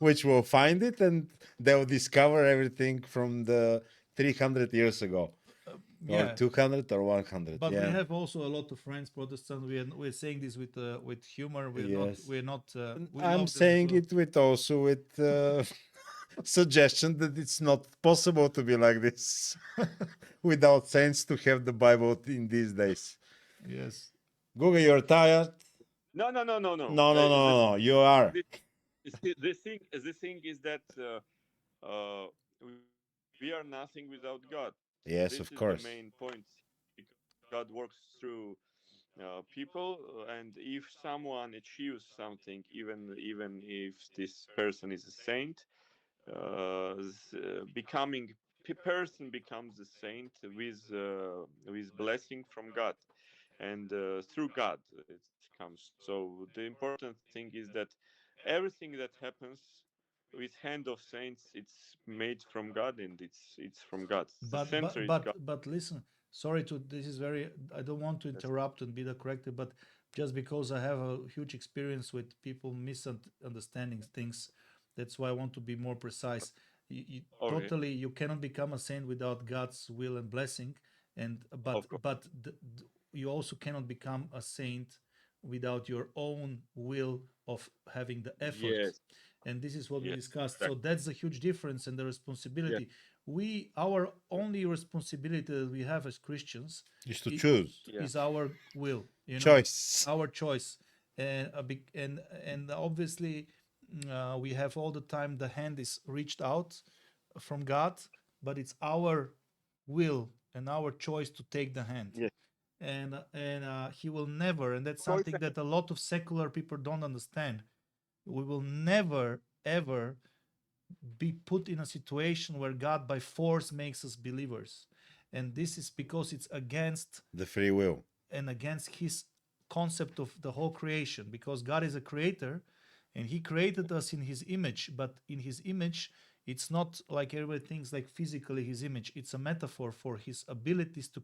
which will find it and they'll discover everything from the 300 years ago, or yeah. 200 or 100. But we Yeah. have also a lot of friends Protestant. We're saying this with humor. Yes. We're not. We I'm love them as saying well. it with suggestion that it's not possible to be like this without saints to have the Bible in these days. Yes. Google, you're tired? No. No, you are. The thing is that we are nothing without God. Yes, This of is course. the main point. God works through people, and if someone achieves something, even if this person is a saint, becoming person becomes a saint with blessing from God, and through God it comes. So the important thing is that everything that happens with hand of saints, it's made from God, and it's from God. The But center is God. listen. Sorry to this is very. I don't want to interrupt and be the corrector, but just because I have a huge experience with people misunderstanding things, that's why I want to be more precise. Okay. Totally, you cannot become a saint without God's will and blessing, and Of course. but you also cannot become a saint without your own will of having the effort. Yes. And this is what we Yes. discussed. So that's the huge difference and the responsibility. Yeah. Our only responsibility that we have as Christians Is to choose. Yeah. is our will, Choice. our choice, and and obviously we have all the time the hand is reached out from God, but it's our will and our choice to take the hand. Yes. And He will never, and that's Choice something that a lot of secular people don't understand. We will never ever be put in a situation where God by force makes us believers. And this is because it's against The free will. and against his concept of the whole creation, because God is a creator and he created us in his image, but in his image It's not like everybody thinks like physically his image. It's a metaphor for his abilities to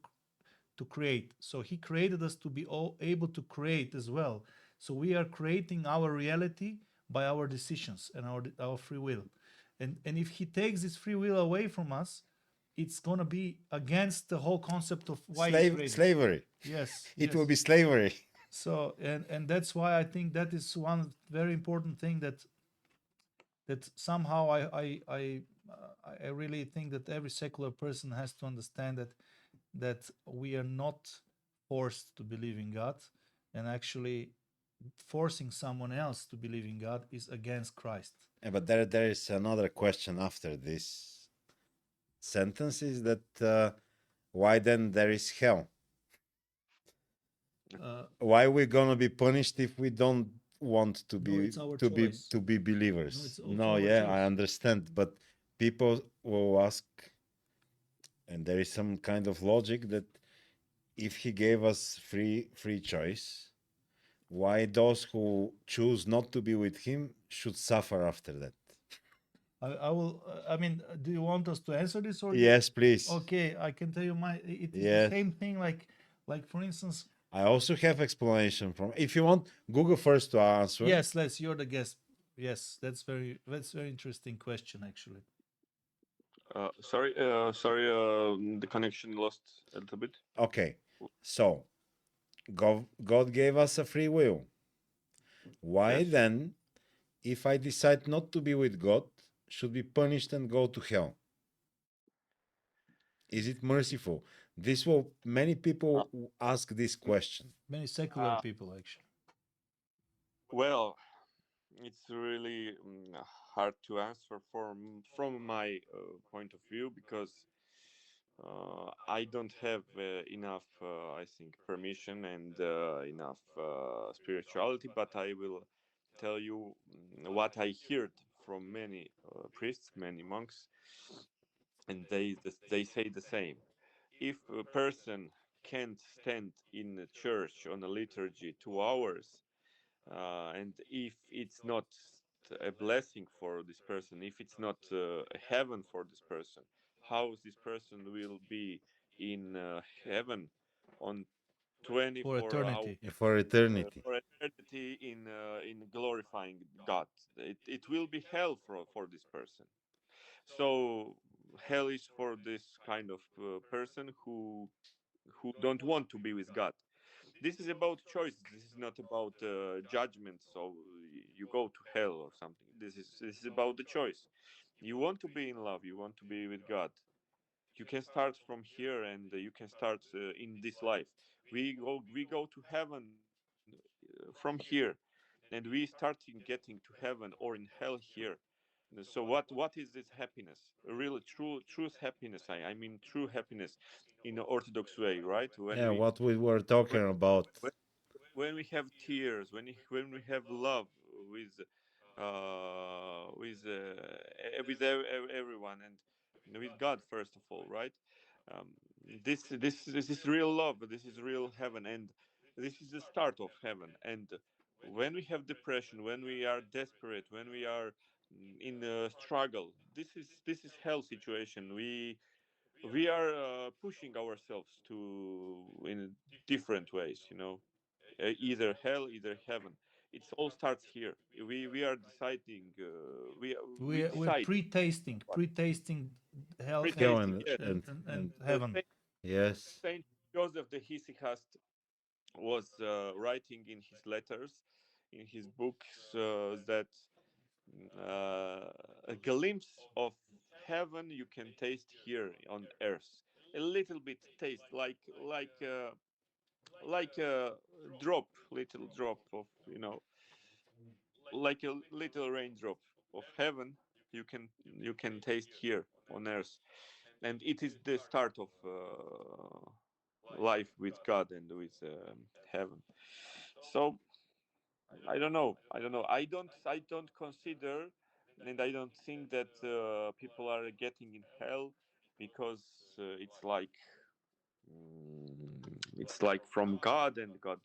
create. So he created us to be all able to create as well. So we are creating our reality by our decisions and our free will. And if he takes this free will away from us, it's gonna be against the whole concept of why he created. Slavery. Yes, It will yes. be slavery. So and that's why I think that is one very important thing that somehow I really think that every secular person has to understand that we are not forced to believe in God, and actually forcing someone else to believe in God is against Christ. Yeah, but there is another question after this sentence, is that why then there is hell? Why we're gonna be punished if we don't want to be it's our choice. to be believers? it's No, our yeah, choice. I understand, but people will ask, and there is some kind of logic that if he gave us free choice, why those who choose not to be with him should suffer after that? I will. I mean, do you want us to answer this or? Yes, please. Okay, I can tell you it is Yes. the same thing. Like for instance. I also have explanation from. If you want, Google first to answer. Yes, Les, you're the guest. Yes, that's very interesting question actually. Sorry, the connection lost a little bit. Okay, so God gave us a free will. Why Yes. then, if I decide not to be with God, should be punished and go to hell? Is it merciful? This will many people ask this question. Many secular people actually. Well, it's really hard to answer from my point of view, because I don't have enough, I think, permission and enough spirituality. But I will tell you what I heard from many priests, many monks, and they say the same. If a person can't stand in a church on a liturgy 2 hours, and if it's not a blessing for this person, if it's not a heaven for this person, how this person will be in heaven on For 24 hours eternity. For eternity. for eternity in glorifying God? It will be hell for this person. So hell is for this kind of person who don't want to be with God. This is about choices. This is not about judgment. So you go to hell or something. This is about the choice. You want to be in love. You want to be with God. You can start from here, and you can start in this life. We go to heaven from here, and we starting getting to heaven or in hell here. So what is this happiness? Really truth happiness. I mean true happiness in the Orthodox way, right? When Yeah, we what we were talking about. when, when we have tears, when we have love with everyone, and with God first of all, right? Um, this is real love. This is real heaven, and this is the start of heaven. And when we have depression, when we are desperate, when we are in a struggle, this is hell situation. We are pushing ourselves to in different ways, either hell, either heaven. It all starts here. We are deciding. We We're decide pre-tasting hell Hell pre-tasting. Yes. and heaven. Saint, yes. Saint Joseph the Hesychast was writing in his letters, in his books, that a glimpse of heaven you can taste here on earth. A little bit taste, like a little drop of, like a little raindrop of heaven. You can taste here on earth, and it is the start of life with God and with heaven. So I don't know. I don't consider, and I don't think that people are getting in hell because it's like from God, and God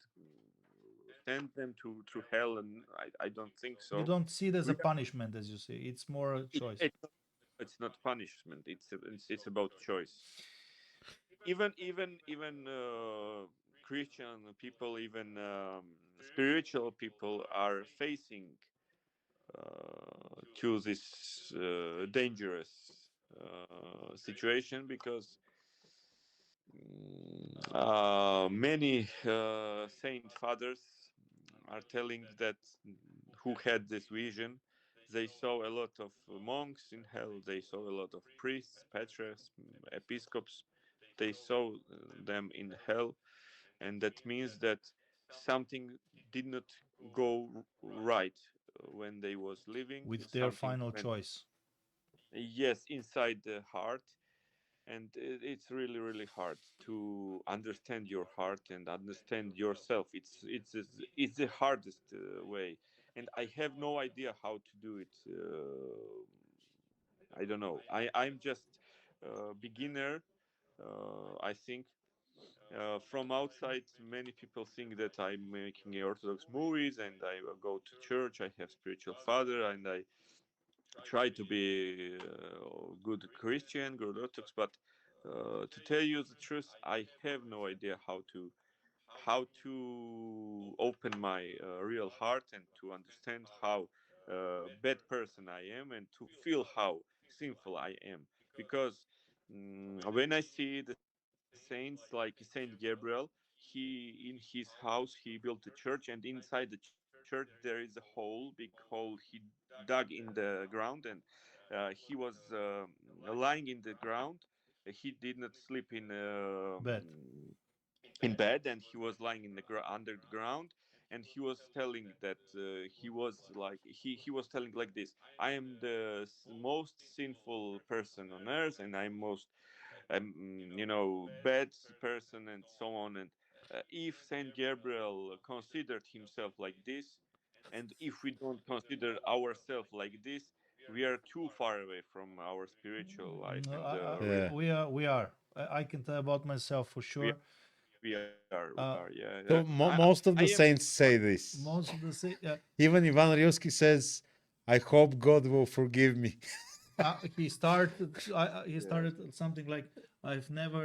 sent them to hell, and I don't think You so. don't see it as We a punishment, as you say. It's more a it, choice. it, it's not punishment. It's about choice. Even Christian people, even spiritual people are facing to this dangerous situation, because many saint fathers are telling that who had this vision, they saw a lot of monks in hell, they saw a lot of priests, patriarchs, episcopes, they saw them in hell, and that means that something did not go right when they was living, with their something final went, choice. yes, inside the heart. And it's really really hard to understand your heart and understand yourself. It's the hardest way, and I have no idea how to do it. I don't know. I'm just beginner. I think from outside, many people think that I'm making Orthodox movies and I go to church. I have spiritual father and I try to be good Christian, good Orthodox. But to tell you the truth, I have no idea how to open my real heart and to understand how bad person I am and to feel how sinful I am. Because when I see the saints like Saint Gabriel, he in his house he built a church, and inside the church there is a hole, big hole he dug in the ground, and he was lying in the ground. He did not sleep Bad. in bed, and he was lying in under the ground, and he was telling that he was telling like this: I am the most sinful person on earth, and I'm bad person, and so on. And if Saint Gabriel considered himself like this, and if we don't consider ourselves like this, we are too far away from our spiritual life No, and real. Yeah. we are. I can tell about myself for We sure. we are, Uh, yeah. So most of I the am saints say this. most of the Even Ivan Ryuski says, "I hope God will forgive me." he yeah. started something like, I've never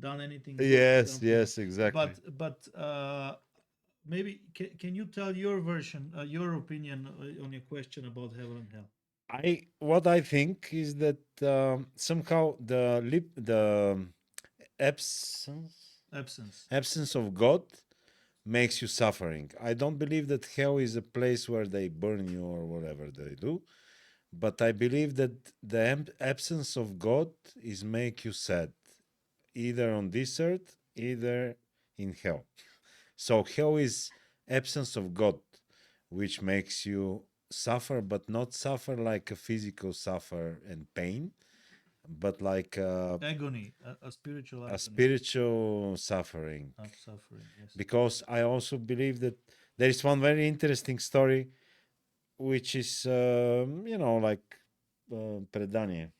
done anything good, Yes, something like. yes, exactly. But maybe can you tell your version, your opinion on your question about heaven and hell? What I think is that somehow the absence Absence. absence of God makes you suffering. I don't believe that hell is a place where they burn you or whatever they do, but I believe that the absence of God is make you sad, either on this earth, either in hell. So hell is absence of God, which makes you suffer, but not suffer like a physical suffer and pain, but like Agony, a spiritual a agony spiritual suffering. of suffering. Yes. Because I also believe that there is one very interesting story, which is like predanie.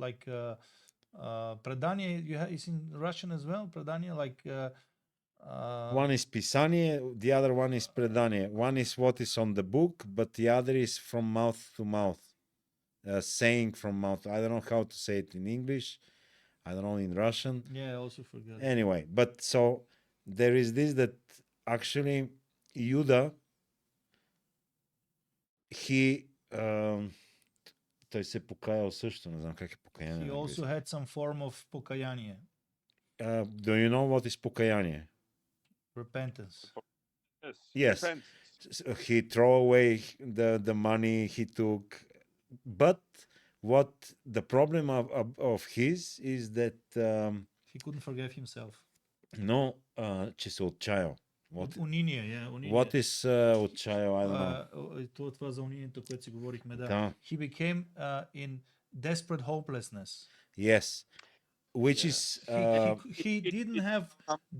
Like Predanie, is in Russian as well. Predanie, like One is pisanie, the other one is predanie. One is what is on the book, but the other is from mouth to mouth, saying from mouth. I don't know how to say it in English. I don't know in Russian. yeah, I also forgot. Anyway, but so there is this that actually Juda, he той се покаял също, не знам как е покаяние He на also английски. had some form of покаяние, Do you know what is покаяние? repentance. Yes, Yes. repent. He throw away the money he took, but what the problem of his is that He couldn't forgive himself. no, че се отчаял. Униние, yeah, униние. What is отчаял? I don't know. Това за унинието, което си говорихме, да. Да. He became in desperate hopelessness. Yes, which Yeah. is He didn't have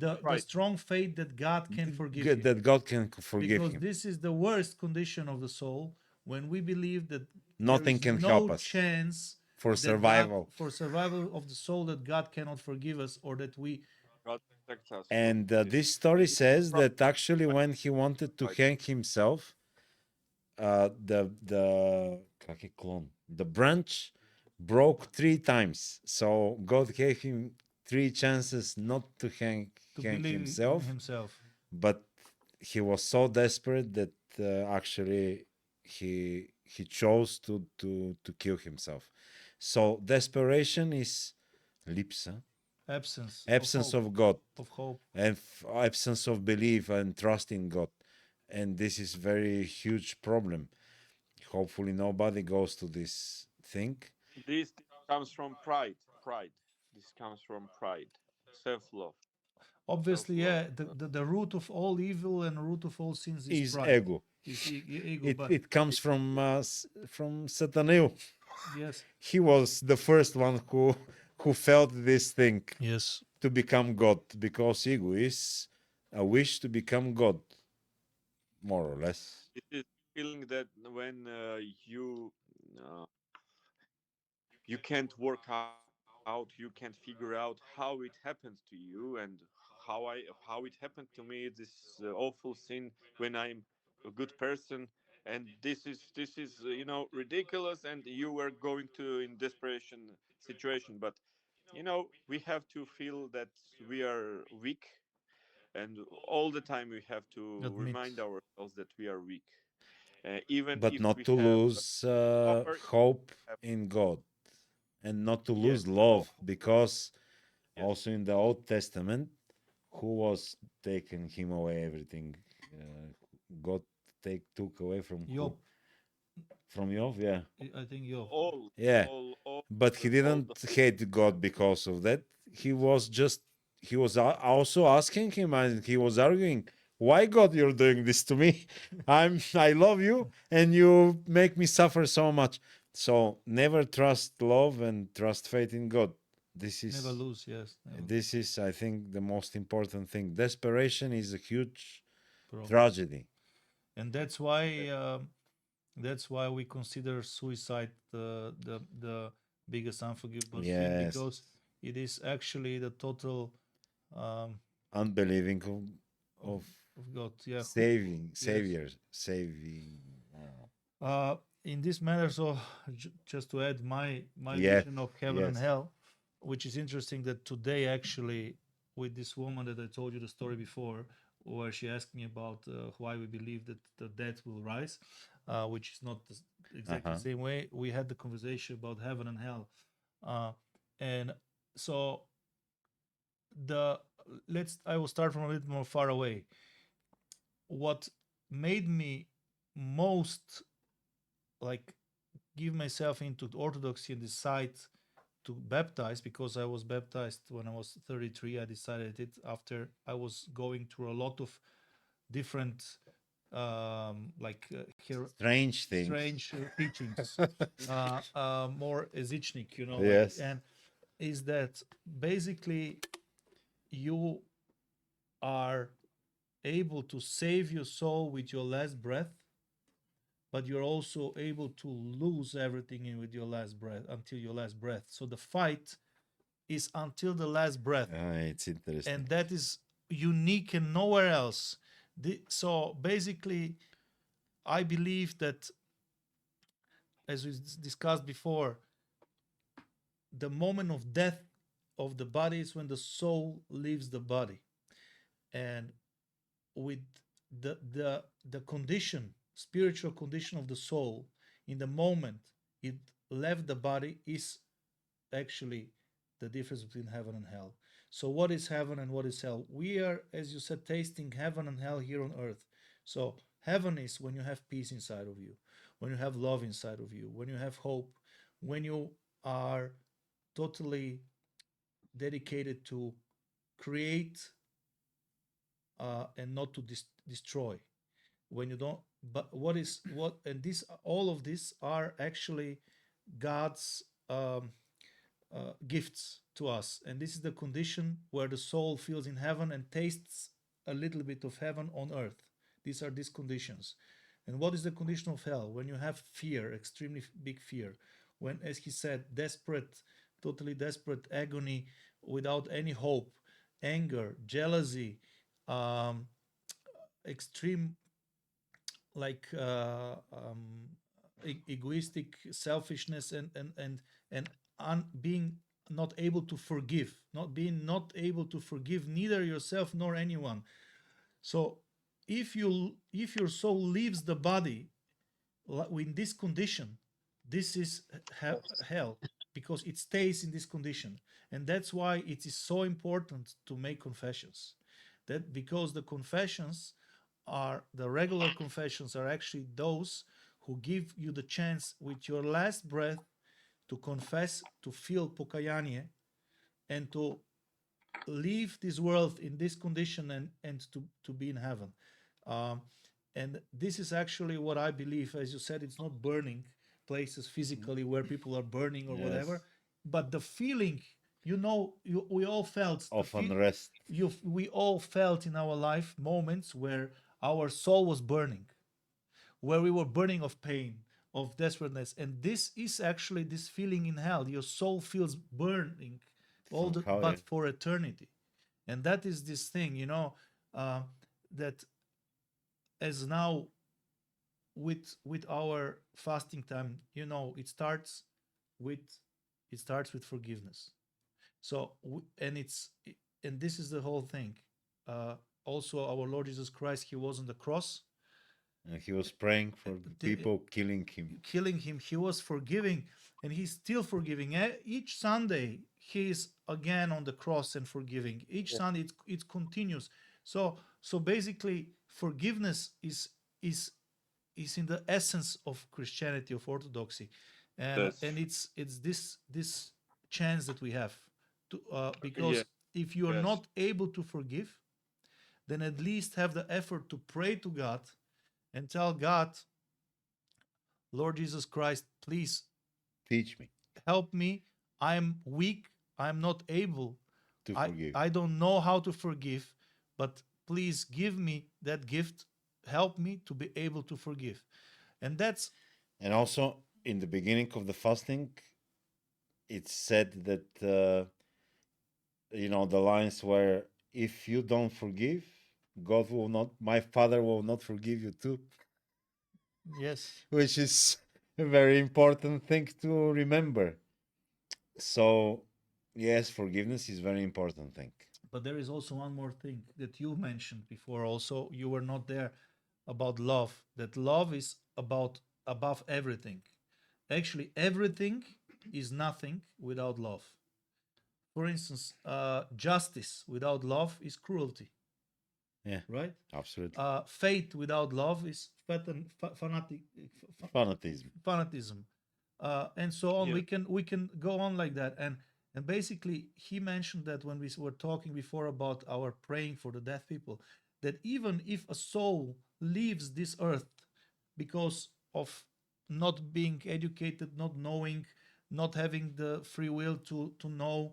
the Right. strong faith that God can forgive good him. that God can forgive Because him. this is the worst condition of the soul, when we believe that Nothing there is can no help us chance for that survival. for survival of the soul, that God cannot forgive us, or that we God protects us And from this story It's says from- that actually when he wanted to Right. hang himself, the Как е клон? The branch broke 3 times. So God gave him 3 chances not to hang To believe himself, in himself. but he was so desperate that actually he chose to kill himself. So desperation is lipsa, absence of God, Of hope. and absence of belief and trust in God, and this is very huge problem. Hopefully nobody goes to this thing. This comes from pride. Pride. This comes from pride. Self-love. Obviously, Self-love. yeah, the root of all evil and root of all sins is Is pride. ego. Is ego, but It comes from Satanew. yes, He was the first one who felt this thing yes, to become God, because ego is a wish to become God, more or less. It is feeling that when uh, you can't work out, you can't figure out how it happens to you, and how it happened to me. This awful sin when I'm a good person, and this is ridiculous, and you were going to in desperation situation. But we have to feel that we are weak, and all the time we have to admit. remind ourselves that we are weak, even But if not we to have lose power. hope in God, and not to Yes, lose no. love, because Yes. also in the Old Testament, who was taking him away everything? God took away from who? Job, From Job, yeah. I think Job. Yeah. All But he all didn't the hate God because of that. He was also asking him, and he was arguing, why God you're doing this to me? I love you and you make me suffer so much. So never trust love and trust faith in God. This Never is lose, yes. Never this is I think the most important thing. Desperation is a huge problem. tragedy. And that's why we consider suicide the biggest unforgivable sin, Yes. because it is actually the total um, Unbelieving of, of of God. Yeah. saving Yes. saviors saving In this matter, so just to add my Yes, vision of heaven and yes. hell, which is interesting that today actually with this woman that I told you the story before, where she asked me about why we believe that the dead will rise, which is not exactly Uh-huh. the same way. We had the conversation about heaven and hell, and so the let's I will start from a little more far away. What made me most like give myself into Orthodoxy and decide to baptize, because I was baptized when I was 33. I decided it after I was going through a lot of different Strange things. strange teachings, more ezichnik, Yes. and is that basically you are able to save your soul with your last breath, but you're also able to lose everything in with your last breath until your last breath. So the fight is until the last breath, It's interesting. and that is unique and nowhere else. So basically, I believe that, as we discussed before, the moment of death of the body is when the soul leaves the body, and with the condition, spiritual condition of the soul, in the moment it left the body, is actually the difference between heaven and hell. So what is heaven and what is hell? We are, as you said, tasting heaven and hell here on earth. So heaven is when you have peace inside of you, when you have love inside of you, when you have hope, when you are totally dedicated to create and not to destroy. When you don't, but what, and this, all of this are actually God's gifts to us, and this is the condition where the soul feels in heaven and tastes a little bit of heaven on earth. These are these conditions. And what is the condition of hell? When you have fear, extremely big fear, when, as he said, desperate, totally desperate agony without any hope, anger, jealousy, extreme, like egoistic selfishness and being not able to forgive, not able to forgive neither yourself nor anyone. So if your soul leaves the body in this condition, this is hell, because it stays in this condition. And that's why it is so important to make confessions, that because the confessions are the regular confessions are actually those who give you the chance with your last breath to confess, to feel pokayanie, and to leave this world in this condition and to be in heaven. And this is actually what I believe. As you said, it's not burning places physically where people are burning or whatever, but the feeling, we all felt of unrest. we all felt in our life moments where our soul was burning, where we were burning of pain, of desperateness. And this is actually this feeling in hell. Your soul feels burning Somehow, but for eternity. And that is this thing, that as now with our fasting time, it starts with forgiveness. So and this is the whole thing. Also, our Lord Jesus Christ, he was on the cross. And he was praying for the people killing him. He was forgiving, and he's still forgiving. Each Sunday he is again on the cross and forgiving. Each Sunday it continues. So basically forgiveness is in the essence of Christianity, of Orthodoxy. And it's this chance that we have to because if you are not able to forgive, then at least have the effort to pray to God and tell God, Lord Jesus Christ, please teach me, help me. I'm weak. I'm not able to forgive. I don't know how to forgive, but please give me that gift. Help me to be able to forgive. And also in the beginning of the fasting, it's said that the lines were, if you don't forgive, God will not, my Father will not forgive you too. Yes. Which is a very important thing to remember. So, yes, forgiveness is a very important thing. But there is also one more thing that you mentioned before. Also, you were not there, about love. That love is above everything. Actually, everything is nothing without love. For instance, justice without love is cruelty. Yeah, right. Absolutely. Faith without love is fanatism, and so on. We can go on like that, and basically he mentioned that when we were talking before about our praying for the dead people, that even if a soul leaves this earth because of not being educated, not knowing, not having the free will to know,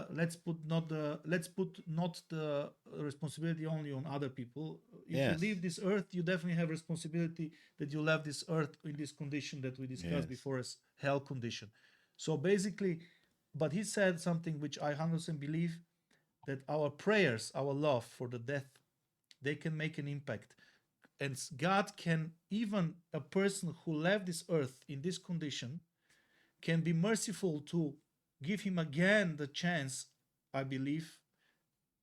let's put not the responsibility only on other people. If you leave this earth, you definitely have responsibility that you left this earth in this condition that we discussed before as hell condition. So basically, but he said something which I 100% believe, that our prayers, our love for the death, they can make an impact. And God can, even a person who left this earth in this condition, can be merciful to give him again the chance, I believe,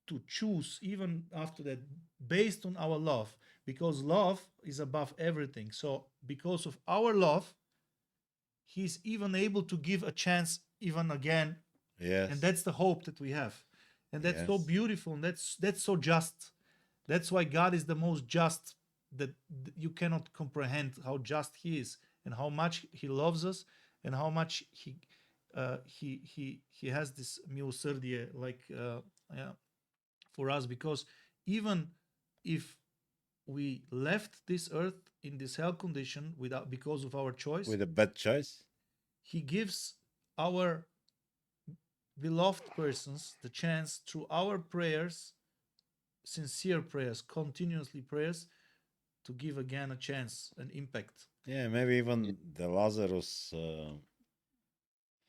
to choose even after that, based on our love, because love is above everything. So because of our love, he's even able to give a chance even again. Yes. And that's the hope that we have. And that's so beautiful, and that's so just. That's why God is the most just, that you cannot comprehend how just he is, and how much he loves us, and how much he has this milosrdje, like for us. Because even if we left this earth in this hell condition because of our choice, with a bad choice, he gives our beloved persons the chance, through our prayers, sincere prayers, continuously prayers, to give again a chance, an impact. Yeah, maybe even the Lazarus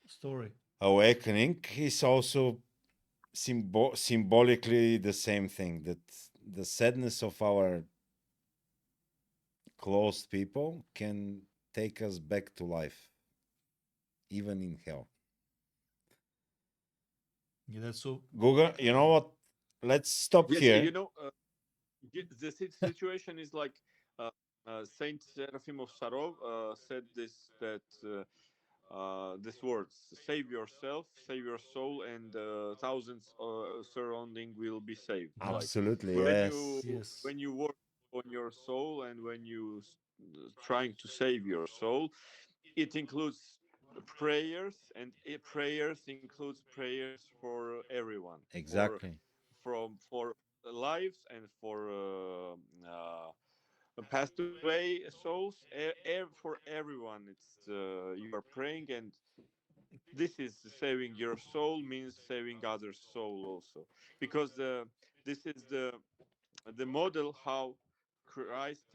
story awakening is also symbolically the same thing, that the sadness of our close people can take us back to life, even in hell. Yeah, that's so. Google, you know what? Let's stop Yes, here. you know, the situation is like Saint Seraphim of Sarov said this that these words: "Save yourself, save your soul, and thousands surrounding will be saved." Like Absolutely, when yes. you Yes. when you work on your soul and when you trying to save your soul, it includes prayers, and prayers includes prayers for everyone, Exactly. for lives and for passed away souls, for everyone. It's you are praying, and this is saving your soul means saving others' soul also, because this is the model how Christ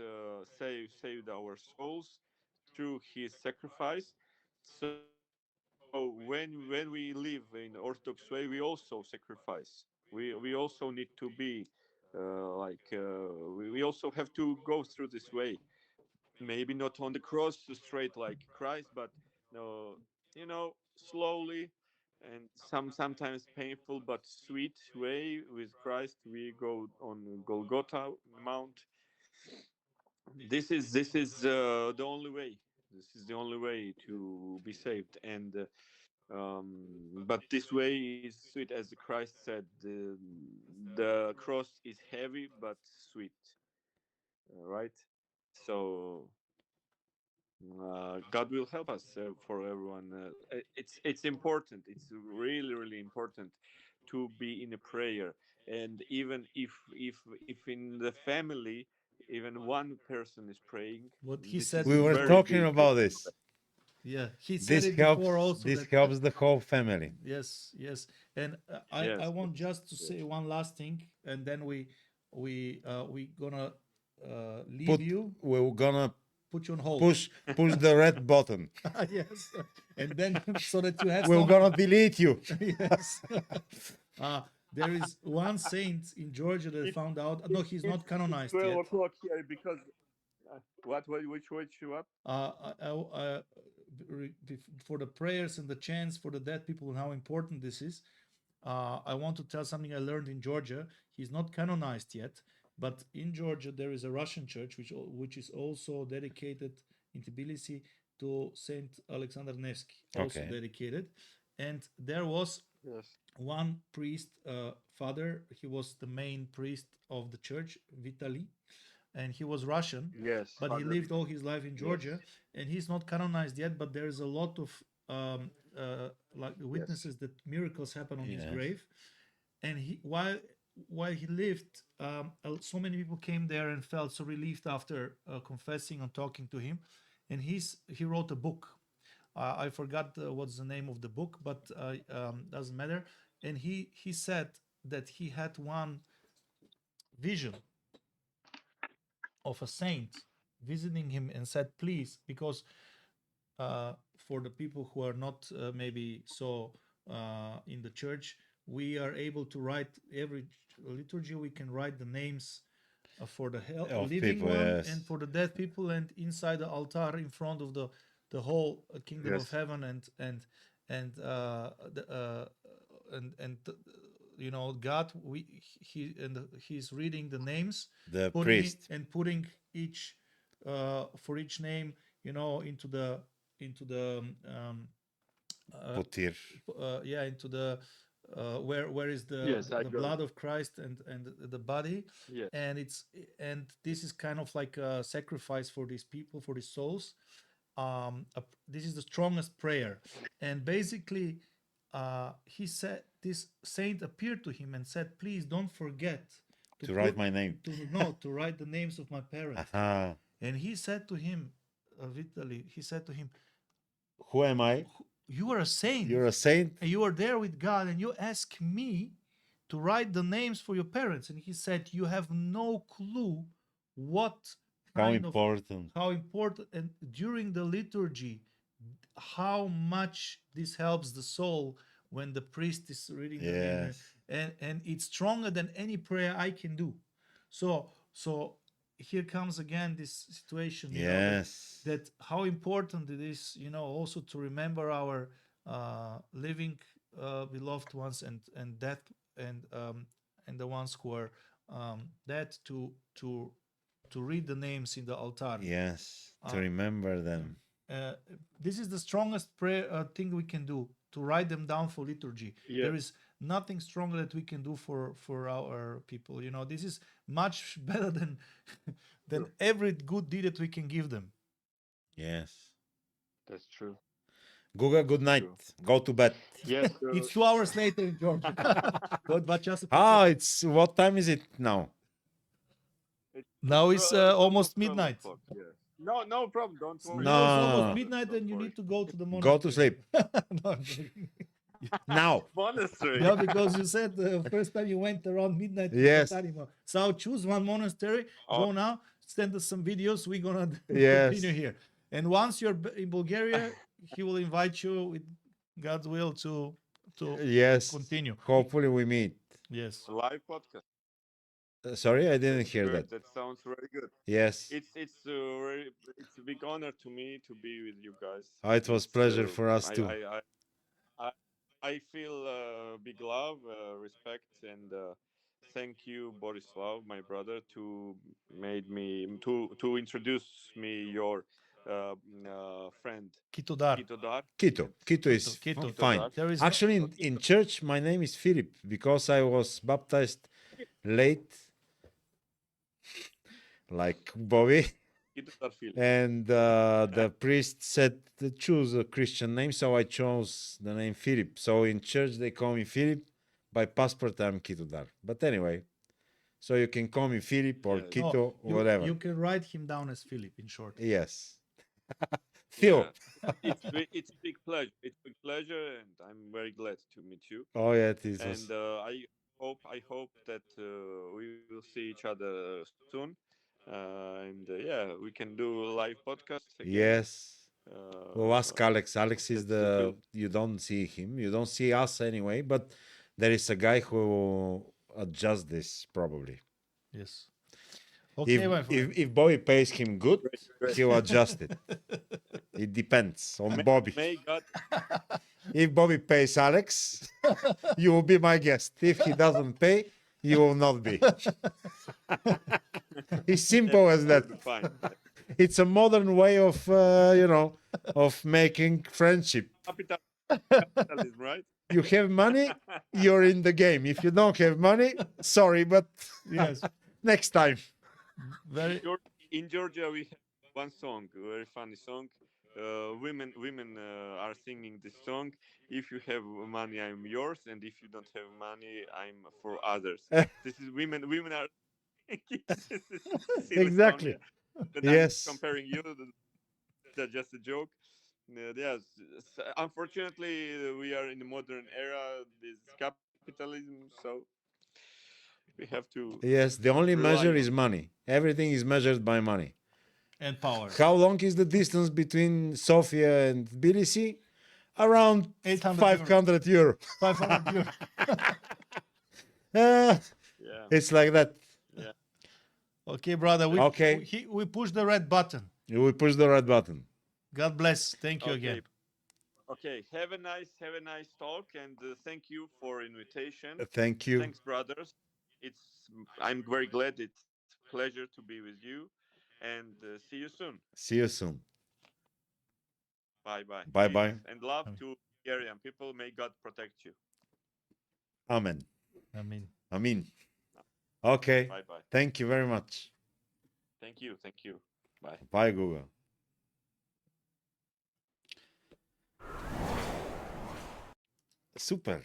saved our souls through His sacrifice. So when we live in Orthodox way, we also sacrifice. We also need to be we also have to go through this way. Maybe not on the cross straight like Christ, but no, slowly, and sometimes painful but sweet way with Christ. We go on Golgotha Mount. This is the only way. This is the only way to be saved, and but this way is sweet, as Christ said. The cross is heavy but sweet, right? So God will help us for everyone. It's important. It's really important to be in a prayer, and even if in the family even one person is praying, What he this said is We were very talking big. about this. Yeah, he said This it helps. before also This that. helps the whole family. Yes, yes, and I Yes, want yes, just to yes. say one last thing, and then we gonna leave Put. you, We're gonna put you on hold. push the red button. Yes, and then so that you have We're some. gonna delete you. Yes. There is one saint in Georgia that It, found out. No, he's not it's canonized 12 yet. o'clock here because which what? For the prayers and the chants for the dead people and how important this is, I want to tell something I learned in Georgia. He's not canonized yet, but in Georgia there is a Russian church which is also dedicated in Tbilisi to Saint Alexander Nevsky, also Okay. dedicated, and there was Yes. one priest, father. He was the main priest of the church, Vitaly, and he was Russian, Yes, but he Father lived all Vitaly. his life in Yes. Georgia, and he's not canonized yet. But there is a lot of like Yes. witnesses that miracles happen on his Yes. grave, and he while he lived, so many people came there and felt so relieved after confessing and talking to him, and he wrote a book. I forgot what's the name of the book, but doesn't matter. And he said that he had one vision of a saint visiting him and said, please, because for the people who are not maybe so in the church, we are able to write every liturgy. We can write the names for the Of living people, one yes. and for the dead people, and inside the altar in front of the whole kingdom of Yes. heaven, and the, and God, he's reading the names, The putting it priest. and putting each for each name into the Putir. yeah, into the where is Yes, I the got it. blood of Christ and the body, Yes. and this is kind of like a sacrifice for these people, for these souls. This is the strongest prayer, and basically he said this saint appeared to him and said, please don't forget To write my name. to write the names of my parents. Aha. And he said to him, Vitaly, he said to him, Who am I? you are a saint. You're a saint? And you are there with God, and you ask me to write the names for your parents. And he said, you have no clue what How kind of important. how important, and during the liturgy, how much this helps the soul when the priest is reading the name, Yes. and it's stronger than any prayer I can do. So here comes again this situation, Yes. that how important it is, also to remember our living beloved ones and death and the ones who are dead, to read the names in the altar. Yes. To Uh, remember them. This is the strongest prayer thing we can do, to write them down for liturgy. Yeah. There is nothing stronger that we can do for our people. This is much better than True. every good deed that we can give them. Yes. That's true. Guga, good night. Go to bed. Yes. It's 2 hours later in Georgia. What time is it now? Now it's almost midnight. Yes. No problem. Don't worry. Now it's No. almost midnight, and you need to go to the monastery. Go to sleep. No, I'm joking. Now. Monastery. Yeah, because you said the first time you went around midnight. Yes. So choose one monastery. Oh. Go now. Send us some videos. We're gonna Yes. continue here. And once you're in Bulgaria, he will invite you, with God's will, to Yes. continue. Hopefully we meet. Yes. Live podcast. Sorry, I didn't hear Good. that. That sounds very good. Yes. It's a big honor to me to be with you guys. It was pleasure for us too. I feel big love, respect, and thank you, Borislav, my brother, to introduce me your friend Kitodar. Kitodar. Quito is Quito. fine. There is Actually, in church, my name is Philip because I was baptized late, like Bobby. Kitodar Philip. And the priest said to choose a Christian name, so I chose the name Philip. So in church they call me Philip. By passport I'm Kitodar. But anyway, so you can call me Philip or Yeah. Quito, whatever. You can write him down as Philip in short. Yes. Phil. Yeah. It's a big pleasure. It's a big pleasure, and I'm very glad to meet you. Oh yeah, it is. And I hope that we will see each other soon. And yeah, we can do a live podcast again. Yes. We'll ask Alex. Alex is that's you don't see him. You don't see us anyway, but there is a guy who adjusts this probably. Yes. Okay, my friend. If Bobby pays him good, Great. he'll adjust it. It depends on Bobby. May God If Bobby pays Alex, you will be my guest. If he doesn't pay, you will not be. It's simple as that. fine. It's a modern way of, of making friendship. Capitalism, right? You have money, you're in the game. If you don't have money, sorry, but Yes. next time. Very. In Georgia, we have one song, a very funny song. Women are singing this song. If you have money, I'm yours, and if you don't have money, I'm for others. This is women are Exactly. But Yes. I'm comparing you. That's just a joke. Yes. Unfortunately, we are in the modern era. This capitalism, so we have to. Yes, the only Rely measure on- is money. Everything is measured by money. And power. How long is the distance between Sofia and Tbilisi? Around 800 500 euro. 500 euro. Yeah. It's like that. Okay, brother. Okay. We push the red button. We push the red button. God bless. Thank you again. Okay. Have a nice talk, and thank you for invitation. Thank you. Thanks, brothers. I'm very glad. It's a pleasure to be with you, and see you soon. See you soon. Bye. Bye. And love Amen. to Bulgarian people. May God protect you. Amen. Amen. Okay. Bye. Thank you very much. Thank you. Bye. Bye, Google. Super.